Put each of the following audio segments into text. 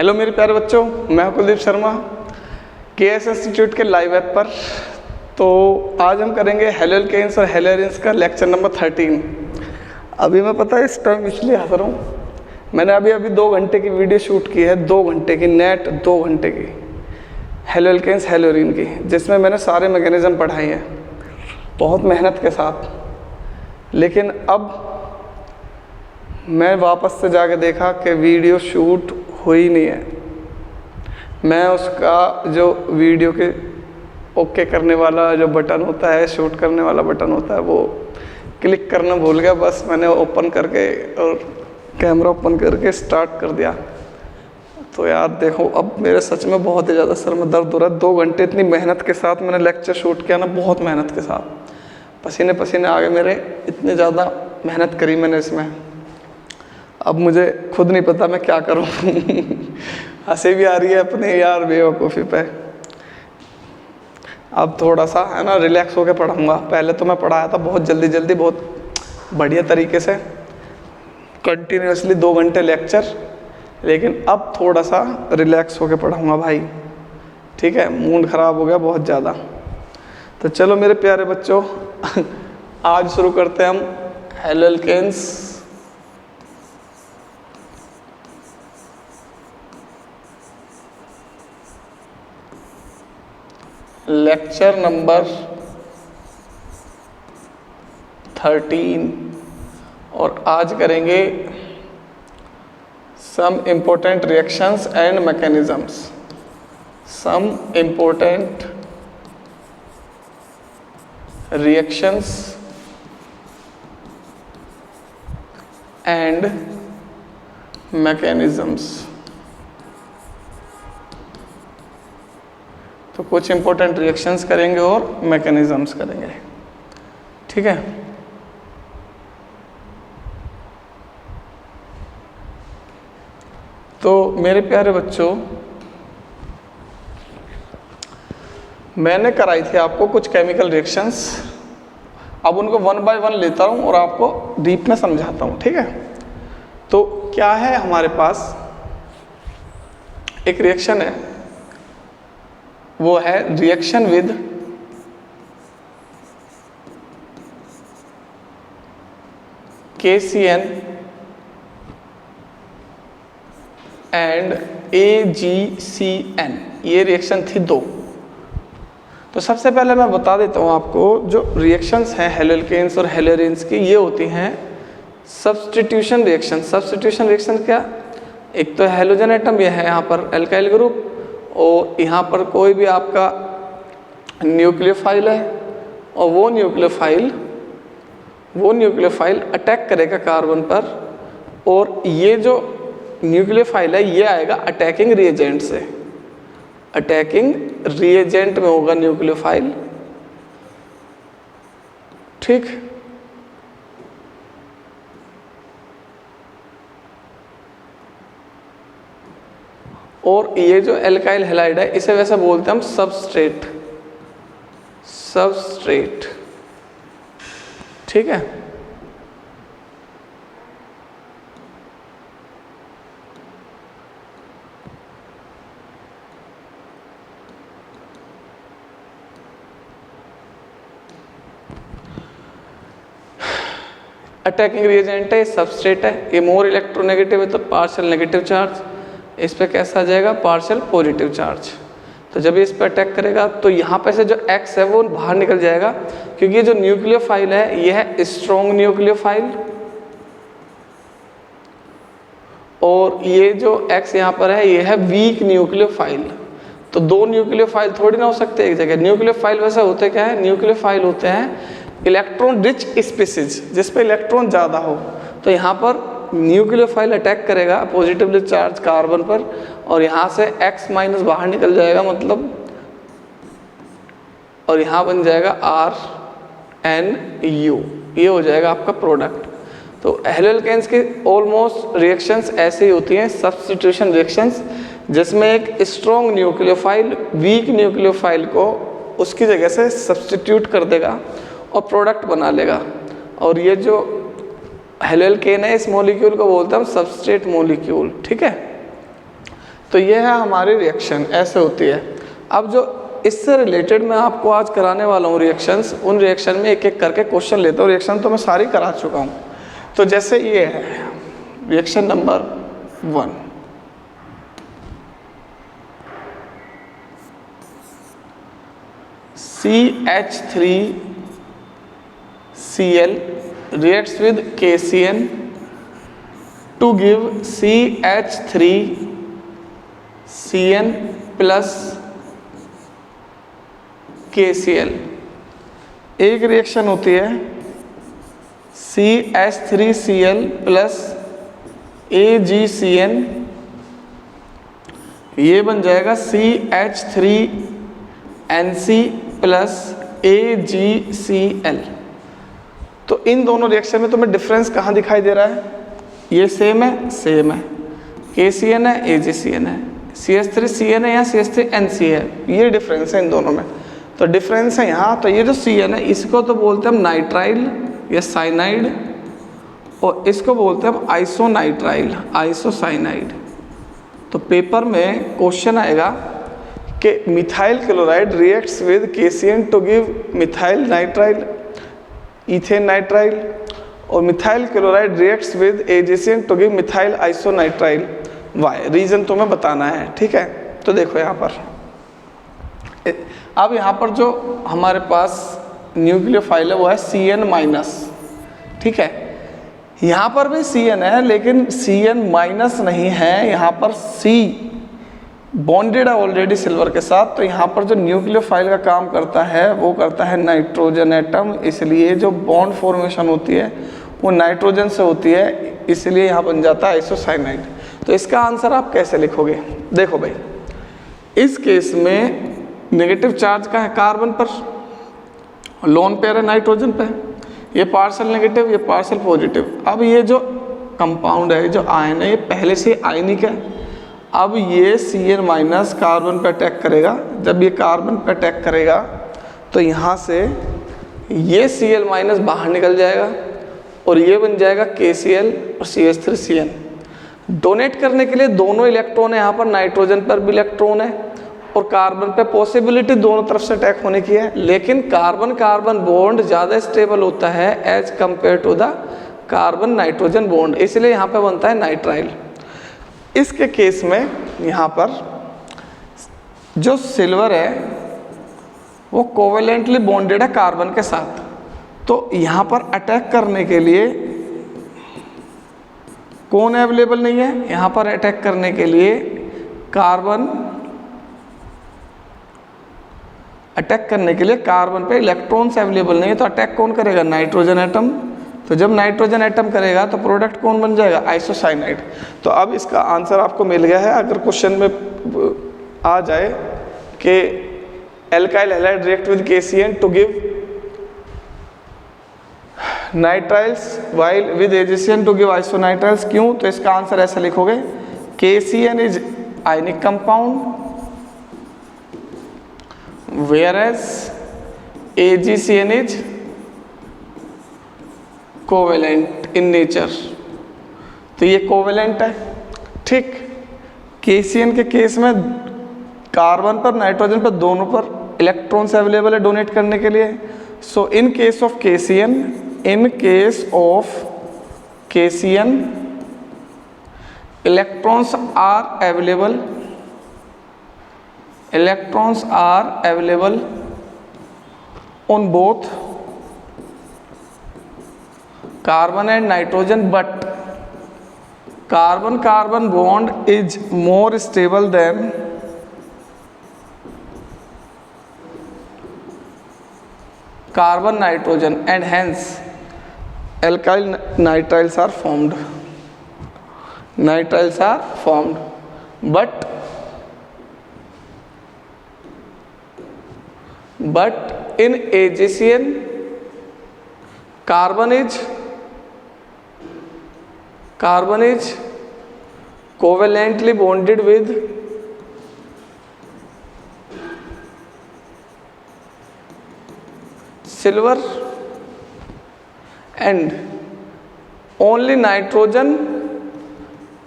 Hello मेरे प्यारे बच्चों, मैं हूं कुलदीप शर्मा केएस इंस्टीट्यूट के लाइव ऐप पर। तो आज हम करेंगे हेलोल्केन्स और हेलोरेन्स का लेक्चर नंबर 13। अभी मैं पता है इस टाइम इसलिए हंस रहा हूँ, मैंने अभी 2 घंटे की वीडियो शूट की है, 2 घंटे की नेट 2 घंटे की हेलोल्केन्स हेलोरीन की, जिसमें मैंने सारे मैकेनिज़्म पढ़ाए हैं बहुत मेहनत के साथ। लेकिन अब मैं वापस से जाके देखा कि वीडियो शूट हुई नहीं है। मैं उसका जो वीडियो के ओके करने वाला जो बटन होता है, शूट करने वाला बटन होता है, वो क्लिक करना भूल गया। बस मैंने ओपन करके और कैमरा ओपन करके स्टार्ट कर दिया। तो यार देखो, अब मेरे सच में बहुत ही ज़्यादा सर में दर्द हो रहा है। 2 घंटे इतनी मेहनत के साथ मैंने लेक्चर शूट किया ना, बहुत मेहनत के साथ, पसीने पसीने आ गए मेरे, इतनी ज़्यादा मेहनत करी मैंने इसमें। अब मुझे खुद नहीं पता मैं क्या करूं। हंसी भी आ रही है अपने यार बेवकूफ़ी पे। अब थोड़ा सा है ना रिलैक्स होकर पढ़ाऊंगा। पहले तो मैं पढ़ाया था बहुत जल्दी बहुत बढ़िया तरीके से, कंटिन्यूसली 2 घंटे लेक्चर, लेकिन अब थोड़ा सा रिलैक्स होकर पढ़ाऊंगा भाई, ठीक है। मूड ख़राब हो गया बहुत ज़्यादा। तो चलो मेरे प्यारे बच्चों, आज शुरू करते हैं हम हेलोल्केन्स लेक्चर नंबर 13। और आज करेंगे some important reactions and mechanisms. Some important reactions and mechanisms. तो कुछ इंपॉर्टेंट रिएक्शंस करेंगे और मैकेनिज्म्स करेंगे, ठीक है। तो मेरे प्यारे बच्चों, मैंने कराई थी आपको कुछ केमिकल रिएक्शंस। अब उनको 1 बाय 1 लेता हूँ और आपको डीप में समझाता हूँ, ठीक है। तो क्या है, हमारे पास एक रिएक्शन है, वो है reaction with KCN and AgCN। ये रिएक्शन थी 2। तो सबसे पहले मैं बता देता हूँ आपको, जो रिएक्शंस हैं हेलोल्केन्स और हेलोरेन्स की, ये होती हैं सब्स्टिट्यूशन रिएक्शन। सब्स्टिट्यूशन रिएक्शन क्या, एक तो हेलोजन एटम, ये है यहाँ पर एल्काइल ग्रुप, और यहाँ पर कोई भी आपका न्यूक्लियोफाइल है, और वो न्यूक्लियोफाइल अटैक करेगा कार्बन पर, और ये जो न्यूक्लियोफाइल है ये आएगा अटैकिंग रिएजेंट से। अटैकिंग रिएजेंट में होगा न्यूक्लियोफाइल, ठीक। और ये जो एल्काइल हैलाइड है, इसे वैसे बोलते हैं हम सबस्ट्रेट, ठीक है। अटैकिंग रिएजेंट है, सबस्ट्रेट है, ये मोर इलेक्ट्रोनेगेटिव है तो पार्शियल नेगेटिव चार्ज, इस पे कैसा आ जाएगा, पार्शियल पॉजिटिव चार्ज। तो जब ये इस पर अटैक करेगा तो यहाँ पे से जो X है वो बाहर निकल जाएगा, क्योंकि ये जो न्यूक्लियोफाइल है ये है स्ट्रॉन्ग न्यूक्लियोफाइल, और ये जो X यहाँ पर है ये है वीक न्यूक्लियोफाइल। तो 2 न्यूक्लियोफाइल थोड़ी ना हो सकते एक जगह। न्यूक्लियोफाइल वैसे होते क्या है, न्यूक्लियोफाइल होते हैं इलेक्ट्रॉन रिच स्पीसीज, जिस पे इलेक्ट्रॉन ज़्यादा हो। तो यहाँ पर न्यूक्लियोफाइल अटैक करेगा पॉजिटिवली चार्ज कार्बन पर, और यहाँ से X- बाहर निकल जाएगा, मतलब, और यहाँ बन जाएगा RNU। ये हो जाएगा आपका प्रोडक्ट। तो हेलोल्केन्स की ऑलमोस्ट रिएक्शंस ऐसे ही होती हैं, सब्स्टिट्यूशन रिएक्शंस, जिसमें एक स्ट्रॉन्ग न्यूक्लियोफाइल वीक न्यूक्लियोफाइल को उसकी जगह से सब्स्टिट्यूट कर देगा और प्रोडक्ट बना लेगा। और ये जो हेलोल्केन है, इस मॉलिक्यूल को बोलते हैं हम सबस्ट्रेट मॉलिक्यूल, ठीक है। तो ये है हमारी रिएक्शन, ऐसे होती है। अब जो इससे रिलेटेड मैं आपको आज कराने वाला हूँ रिएक्शंस, उन रिएक्शन में एक एक करके क्वेश्चन लेता हूँ। रिएक्शन तो मैं सारी करा चुका हूँ। तो जैसे ये है reaction number 1, CH3Cl reacts with KCN to give CH3CN plus KCl। एक रिएक्शन होती है CH3Cl प्लस AgCN, ये बन जाएगा CH3NC प्लस AgCl। तो इन दोनों रिएक्शन में तुम्हें डिफरेंस कहाँ दिखाई दे रहा है? ये सेम है, सेम है, KCN है, AgCN है, CH3CN है या CH3NC है, ये डिफरेंस है इन दोनों में। तो डिफरेंस है यहाँ। तो ये जो CN है इसको तो बोलते हैं हम नाइट्राइल या साइनाइड, और इसको बोलते हैं हम आइसोनाइट्राइल, आइसोसाइनाइड। तो पेपर में क्वेश्चन आएगा कि methyl chloride reacts with KCN to give methyl nitrile, ethane nitrile, और methyl chloride reacts with AgCN to give methyl isonitrile. Why reason तुम्हें बताना है, ठीक है। तो देखो यहाँ पर, अब यहाँ पर जो हमारे पास न्यूक्लियोफाइल है वो है CN माइनस, ठीक है। यहाँ पर भी CN है लेकिन CN माइनस नहीं है, यहाँ पर C बॉन्डेड है ऑलरेडी सिल्वर के साथ। तो यहाँ पर जो न्यूक्लियोफाइल का काम करता है वो करता है नाइट्रोजन एटम, इसलिए जो बॉन्ड फॉर्मेशन होती है वो नाइट्रोजन से होती है, इसलिए यहाँ बन जाता है आइसोसाइनाइड। तो इसका आंसर आप कैसे लिखोगे? देखो भाई, इस केस में नेगेटिव चार्ज का है कार्बन पर, लोन पेयर है नाइट्रोजन पे, ये पार्शियल नेगेटिव, ये पार्शियल पॉजिटिव। अब ये जो कंपाउंड है, जो आयन है, ये पहले से आयनिक है। अब ये CN माइनस कार्बन पे अटैक करेगा। जब ये कार्बन पे अटैक करेगा तो यहाँ से ये Cl माइनस बाहर निकल जाएगा और ये बन जाएगा KCl और CH3CN। डोनेट करने के लिए दोनों इलेक्ट्रॉन है, यहाँ पर नाइट्रोजन पर भी इलेक्ट्रॉन है और कार्बन पे पॉसिबिलिटी दोनों तरफ से अटैक होने की है, लेकिन कार्बन कार्बन बॉन्ड ज़्यादा स्टेबल होता है as compare to the carbon nitrogen bond, इसलिए यहाँ पे बनता है नाइट्राइल। इसके केस में यहाँ पर जो सिल्वर है वो कोवेलेंटली बॉन्डेड है कार्बन के साथ। तो यहाँ पर अटैक करने के लिए कौन अवेलेबल नहीं है? यहाँ पर अटैक करने के लिए कार्बन, अटैक करने के लिए कार्बन पे इलेक्ट्रॉन्स अवेलेबल नहीं है। तो अटैक कौन करेगा? Nitrogen atom. तो जब नाइट्रोजन एटम करेगा तो प्रोडक्ट कौन बन जाएगा? आइसोसाइनाइड। तो अब इसका आंसर आपको मिल गया है। अगर क्वेश्चन में आ जाए कि alkyl halide react with KCN to give nitriles while with AgCN to give isonitriles, क्यों? तो इसका आंसर ऐसा लिखोगे, KCN is ionic compound whereas AgCN is covalent in nature. तो ये कोवेलेंट है, ठीक। KCN के केस में कार्बन पर नाइट्रोजन पर दोनों पर इलेक्ट्रॉन्स अवेलेबल है डोनेट करने के लिए। So in case of KCN, in case of KCN electrons are available, electrons are available on both carbon and nitrogen, but carbon carbon bond is more stable than carbon nitrogen, and hence alkyl nitriles are formed. Nitriles are formed, but in AgCN carbon is covalently bonded with silver, and only nitrogen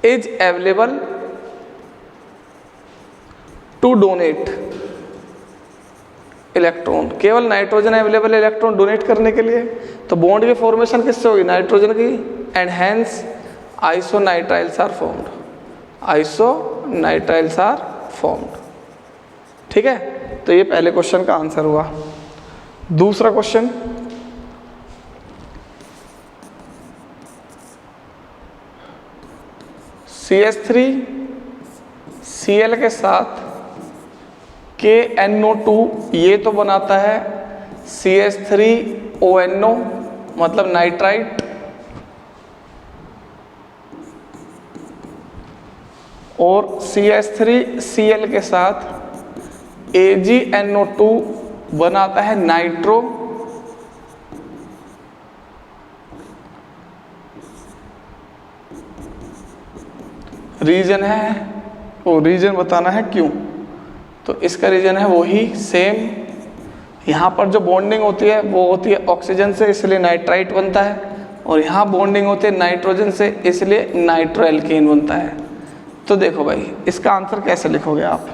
is available to donate electron, केवल nitrogen available है electron donate करने के लिए, तो bond की formation किससे होगी, nitrogen की, and hence isonitriles are formed, isonitriles are formed. ठीक है, तो ये पहले क्वेश्चन का आंसर हुआ। दूसरा क्वेश्चन, CH3Cl के साथ KNO2 ये तो बनाता है CH3ONO मतलब नाइट्राइट, और CH3Cl के साथ AgNO2 बनाता है नाइट्रो, रीजन है वो रीजन बताना है क्यों, तो इसका रीजन है वही सेम, यहाँ पर जो बॉन्डिंग होती है वो होती है ऑक्सीजन से इसलिए नाइट्राइट बनता है, और यहाँ बॉन्डिंग होती है नाइट्रोजन से इसलिए नाइट्रोएल्केन बनता है। तो देखो भाई इसका आंसर कैसे लिखोगे आप,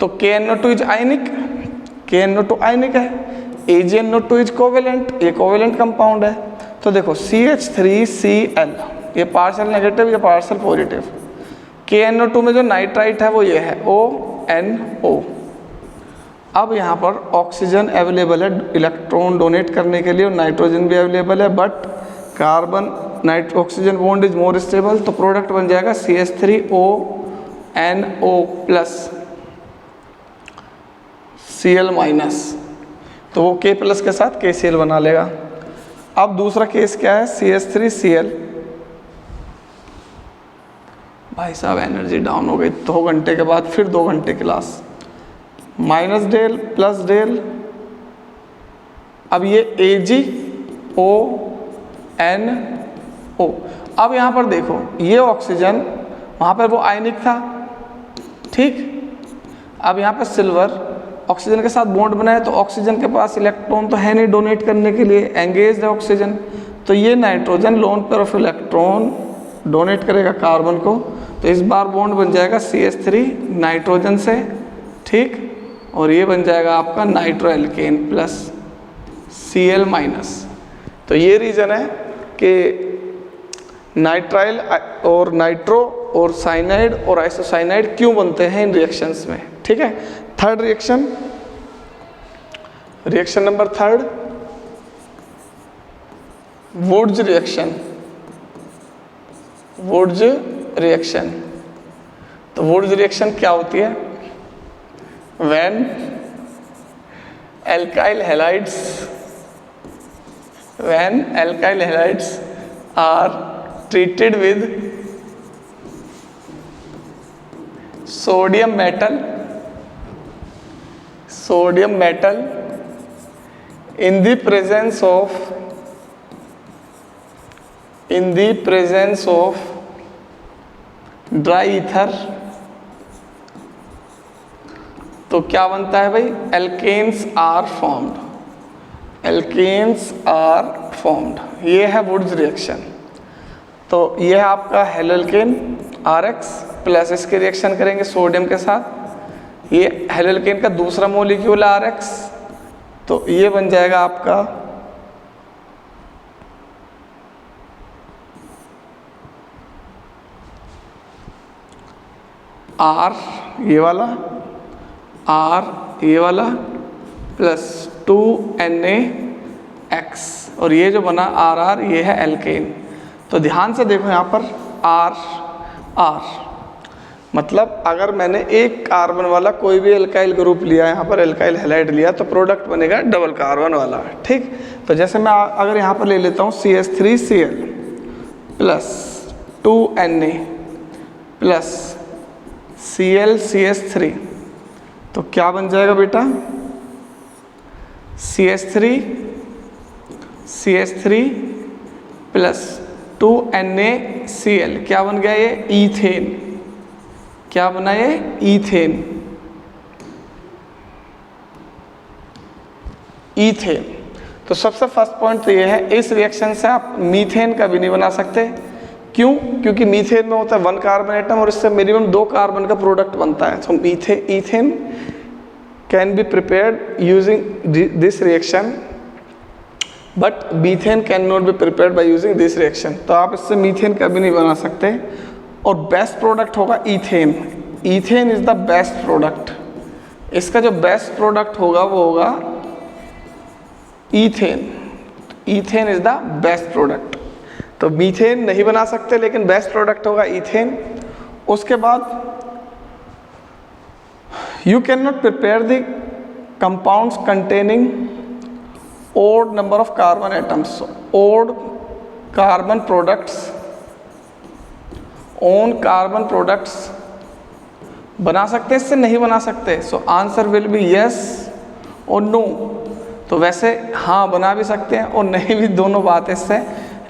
तो KNO2 इज आयनिक, KNO2 आयनिक है, AgNO2 इज कोवेलेंट, ये कोवेलेंट कंपाउंड है। तो देखो CH3Cl ये पार्शियल नेगेटिव ये पार्शियल पॉजिटिव, KNO2 में जो नाइट्राइट है वो ये है ONO। अब यहाँ पर ऑक्सीजन अवेलेबल है इलेक्ट्रॉन डोनेट करने के लिए और नाइट्रोजन भी अवेलेबल है, but carbon oxygen bond is more stable, तो प्रोडक्ट बन जाएगा CH3ONO प्लस Cl माइनस, तो वो K प्लस के साथ KCl बना लेगा। अब दूसरा केस क्या है, CH3Cl, भाई साहब एनर्जी डाउन हो गई 2 घंटे के बाद, फिर 2 घंटे class, minus del plus del, अब ये AgONO। अब यहाँ पर देखो ये ऑक्सीजन वहाँ पर वो आयनिक था, ठीक, अब यहाँ पर सिल्वर ऑक्सीजन के साथ बॉन्ड बनाए, तो ऑक्सीजन के पास इलेक्ट्रॉन तो है नहीं डोनेट करने के लिए, एंगेज है ऑक्सीजन, तो ये nitrogen lone pair of electron donate करेगा कार्बन को, तो इस बार बॉन्ड बन जाएगा CH3 नाइट्रोजन से, ठीक, और ये बन जाएगा आपका नाइट्रोएल्केन प्लस Cl माइनस। तो ये रीज़न है कि नाइट्राइल और नाइट्रो और साइनाइड और आइसोसाइनाइड क्यों बनते हैं इन रिएक्शंस में। ठीक है, third reaction, reaction number third, Wurtz reaction, Wurtz reaction. तो वुड्स रिएक्शन क्या होती है, when alkyl halides are treated with sodium metal in the presence of dry ether, तो क्या बनता है भाई, एल्केन्स आर फॉर्म्ड, ये है वुड्स रिएक्शन। तो ये है आपका हेलोल्केन RX प्लस इसके रिएक्शन करेंगे सोडियम के साथ, ये हेलोल्केन का दूसरा मॉलिक्यूल RX, तो ये बन जाएगा आपका R ये वाला, R ये वाला प्लस 2NaX, और ये जो बना RR ये है एल्केन। तो ध्यान से देखो यहाँ पर R मतलब अगर मैंने एक कार्बन वाला कोई भी एल्काइल ग्रुप लिया, यहाँ पर एल्काइल हैलाइड लिया, तो प्रोडक्ट बनेगा डबल कार्बन वाला, ठीक। तो जैसे मैं अगर यहाँ पर ले लेता हूँ CH3Cl plus 2Na plus ClCH3, तो क्या बन जाएगा बेटा, CH3 प्लस 2NaCl, क्या बन गया ये, ईथेन। क्या बना ये, ईथेन। तो सबसे फर्स्ट पॉइंट तो ये है, इस रिएक्शन से आप मीथेन का भी नहीं बना सकते, क्यों? क्योंकि मीथेन में होता है 1 कार्बन एटम और इससे मिनिमम 2 कार्बन का प्रोडक्ट बनता है। So ethane can be prepared using this reaction, but methane can not be prepared by using this reaction. तो आप इससे मीथेन कभी नहीं बना सकते। और बेस्ट प्रोडक्ट होगा ethane. Ethane is the best product. इसका जो बेस्ट प्रोडक्ट होगा वो होगा ethane. Ethane is the best product. तो मीथेन नहीं बना सकते, लेकिन बेस्ट प्रोडक्ट होगा ईथेन। उसके बाद you can not prepare the compounds containing odd number of carbon atoms, odd carbon products, own carbon products बना सकते, इससे नहीं बना सकते। So answer will be yes और नो। तो वैसे हाँ बना भी सकते हैं और नहीं भी, दोनों बात है इससे,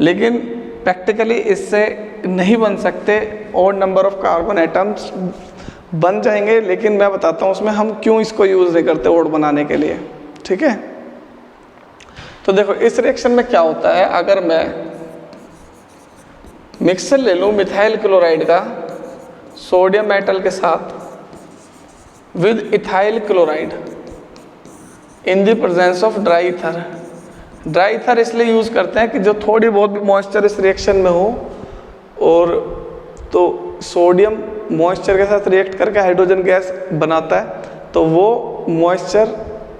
लेकिन प्रैक्टिकली इससे नहीं बन सकते। odd number of carbon atoms बन जाएंगे, लेकिन मैं बताता हूँ उसमें हम क्यों इसको यूज़ नहीं करते odd बनाने के लिए। ठीक है, तो देखो इस रिएक्शन में क्या होता है, अगर मैं मिक्सर ले लूँ मिथाइल क्लोराइड का सोडियम मेटल के साथ with ethyl chloride in the presence of dry ether. Dry ether इसलिए यूज़ करते हैं कि जो थोड़ी बहुत भी मॉइस्चर इस रिएक्शन में हो, और तो सोडियम मॉइस्चर के साथ रिएक्ट करके हाइड्रोजन गैस बनाता है, तो वो मॉइस्चर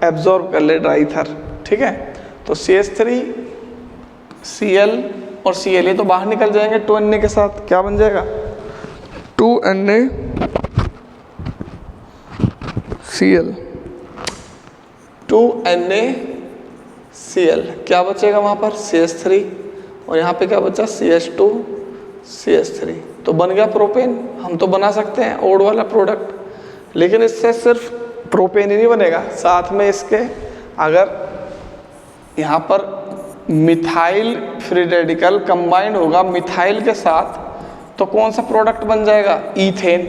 एब्जॉर्ब कर ले ड्राई ईथर। ठीक है, तो CH3 Cl और Cl ये तो बाहर निकल जाएंगे 2Na के साथ। क्या बन जाएगा? 2NaCl। 2NaCl क्या बचेगा वहाँ पर? CH3 और यहाँ पे क्या बचा? CH2 CH3। तो बन गया प्रोपेन। हम तो बना सकते हैं ओड वाला प्रोडक्ट, लेकिन इससे सिर्फ प्रोपेन ही नहीं बनेगा, साथ में इसके अगर यहाँ पर मिथाइल फ्री रेडिकल कंबाइंड होगा मिथाइल के साथ, तो कौन सा प्रोडक्ट बन जाएगा? ईथेन।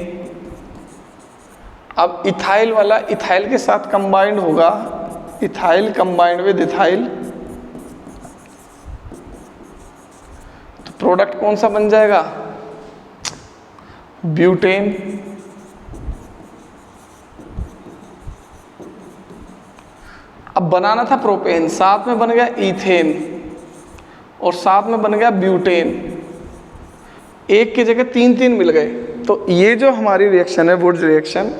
अब इथाइल वाला इथाइल के साथ कंबाइंड होगा, इथाइल कंबाइंड विद इथाइल, तो प्रोडक्ट कौन सा बन जाएगा? ब्यूटेन। अब बनाना था प्रोपेन, साथ में बन गया ईथेन और साथ में बन गया ब्यूटेन। एक की जगह 3 मिल गए। तो ये जो हमारी रिएक्शन है वुड्स रिएक्शन,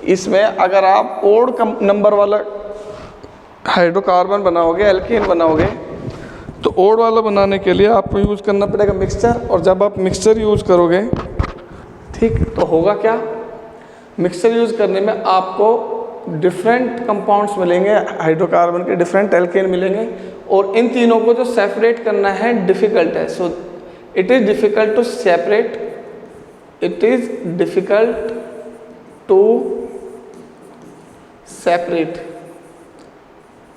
इसमें अगर आप ओड नंबर वाला हाइड्रोकार्बन बनाओगे, एल्केन बनाओगे, तो ओड वाला बनाने के लिए आपको यूज़ करना पड़ेगा मिक्सचर। और जब आप मिक्सचर यूज़ करोगे, ठीक, तो होगा क्या? मिक्सचर यूज़ करने में आपको डिफरेंट कंपाउंड्स मिलेंगे, हाइड्रोकार्बन के डिफरेंट एल्केन मिलेंगे, और इन तीनों को जो सेपरेट करना है डिफ़िकल्ट है। So it is difficult to separate, it is difficult to separate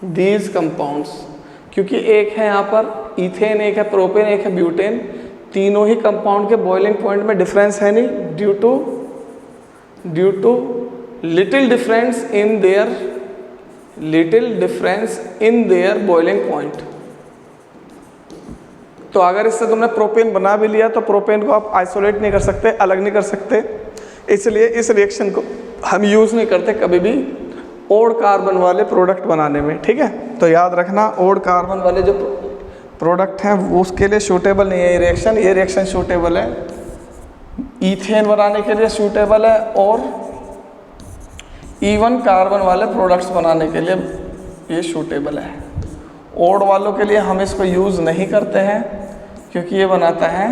these compounds, क्योंकि एक है यहाँ पर ईथेन, एक है प्रोपेन, एक है ब्यूटेन। तीनों ही कंपाउंड के बॉइलिंग पॉइंट में डिफरेंस है नहीं, due to little difference in their boiling point. तो अगर इससे तुमने प्रोपेन बना भी लिया तो प्रोपेन को आप आइसोलेट नहीं कर सकते, अलग नहीं कर सकते, इसलिए इस रिएक्शन को हम यूज़ नहीं करते कभी भी ओड कार्बन वाले प्रोडक्ट बनाने में। ठीक है, तो याद रखना ओड कार्बन वाले जो प्रोडक्ट हैं वो उसके लिए सूटेबल नहीं है ये रिएक्शन सूटेबल है ईथेन बनाने के लिए, सूटेबल है, और इवन कार्बन वाले प्रोडक्ट्स बनाने के लिए ये सूटेबल है। ओड वालों के लिए हम इसको यूज़ नहीं करते हैं क्योंकि ये बनाता है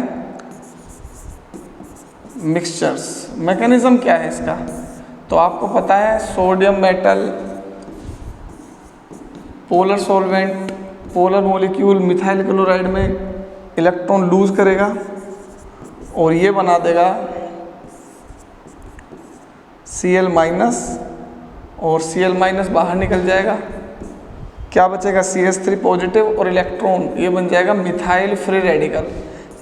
मिक्सचर्स। मैकेनिज़्म क्या है इसका? तो आपको पता है sodium metal polar solvent, polar molecule methyl chloride में इलेक्ट्रॉन लूज करेगा और ये बना देगा Cl माइनस, और Cl माइनस बाहर निकल जाएगा, क्या बचेगा? CH3 पॉजिटिव और इलेक्ट्रॉन, ये बन जाएगा मिथाइल फ्री रेडिकल।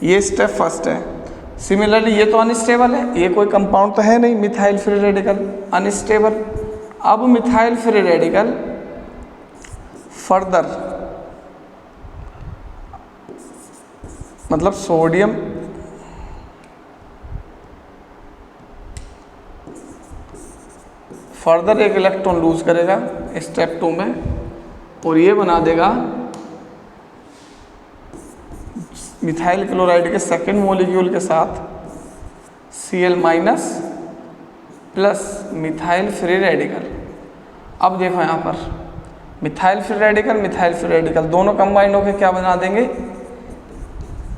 ये स्टेप फर्स्ट है। सिमिलरली ये तो अनस्टेबल है, ये कोई कंपाउंड तो है नहीं, मिथाइल फ्री रेडिकल अनस्टेबल। अब मिथाइल फ्री रेडिकल फर्दर, मतलब सोडियम फर्दर एक इलेक्ट्रॉन लूज करेगा स्टेप 2 में और ये बना देगा मिथाइल क्लोराइड के सेकेंड मॉलिक्यूल के साथ Cl minus plus methyl free radical. अब देखो यहाँ पर मिथाइल फ्री रेडिकल दोनों कंबाइंड होकर क्या बना देंगे,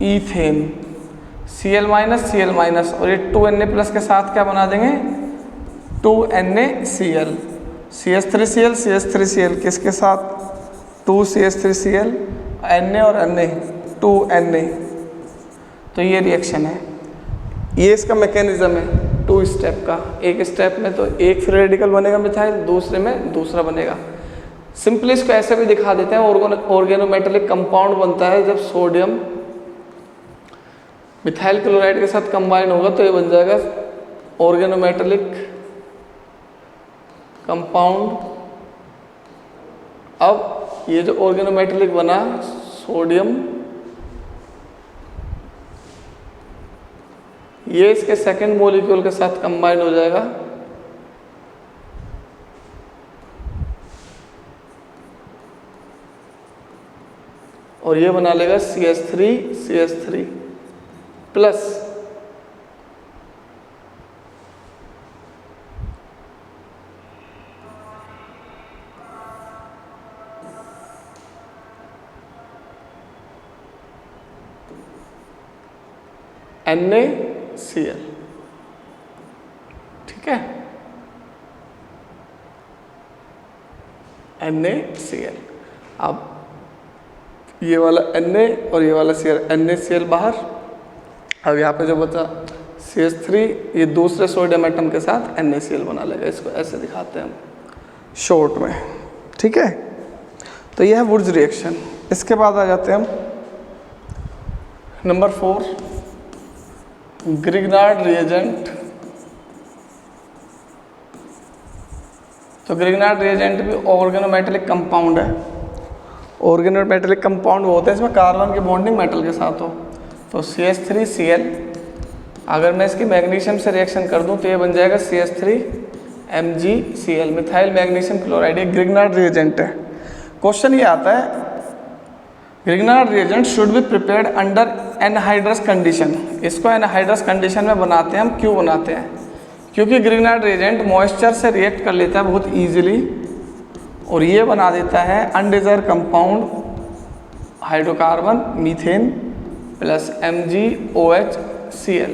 ईथेन। Cl माइनस और ये 2Na प्लस के साथ क्या बना देंगे, 2NaCl। CH3Cl किसके साथ, 2CH3Cl, Na और Na 2Na। तो ये रिएक्शन है, ये इसका मैकेनिज्म है 2 स्टेप का। एक स्टेप में तो एक फ्री रेडिकल बनेगा मिथाइल, दूसरे में दूसरा बनेगा। सिंपली इसको ऐसे भी दिखा देते हैं, ऑर्गेनोमेटेलिक कंपाउंड बनता है जब सोडियम मिथाइल क्लोराइड के साथ कंबाइन होगा तो ये बन जाएगा ऑर्गेनोमेटेलिक कंपाउंड। अब ये जो ऑर्गेनोमेटेलिक बना सोडियम, ये इसके सेकंड मॉलिक्यूल के साथ कंबाइन हो जाएगा और ये बना लेगा CH3 प्लस NaCl। ठीक है, NaCl। अब ये वाला Na और ये वाला Cl, NaCl बाहर। अब यहाँ पे जो बचा CH3, ये दूसरे सोडियम एटम के साथ NaCl बना लेगा। इसको ऐसे दिखाते हैं हम शॉर्ट में। ठीक है, तो यह है वुड्स रिएक्शन। इसके बाद आ जाते हैं हम नंबर 4, ग्रिग्नार्ड रिएजेंट। तो ग्रिग्नार्ड रिएजेंट भी ऑर्गेनोमेटेलिक कंपाउंड है। ऑर्गेनोमेटेलिक कंपाउंड वो होते हैं इसमें कार्बन की बॉन्डिंग मेटल के साथ हो। तो CH3Cl, अगर मैं इसकी मैग्नीशियम से रिएक्शन कर दूं तो ये बन जाएगा CH3MgCl, मिथाइल मैग्नीशियम क्लोराइड। एक ग्रिग्नार्ड रिएजेंट है। क्वेश्चन ये आता है, Grignard reagent should be prepared under anhydrous condition. इसको एनहाइड्रस कंडीशन में बनाते हैं हम। क्यों बनाते हैं, क्योंकि ग्रिग्नार्ड रिएजेंट मॉइस्चर से रिएक्ट कर लेता है बहुत ईजिली और ये बना देता है undesired compound hydrocarbon methane plus MgOHCl।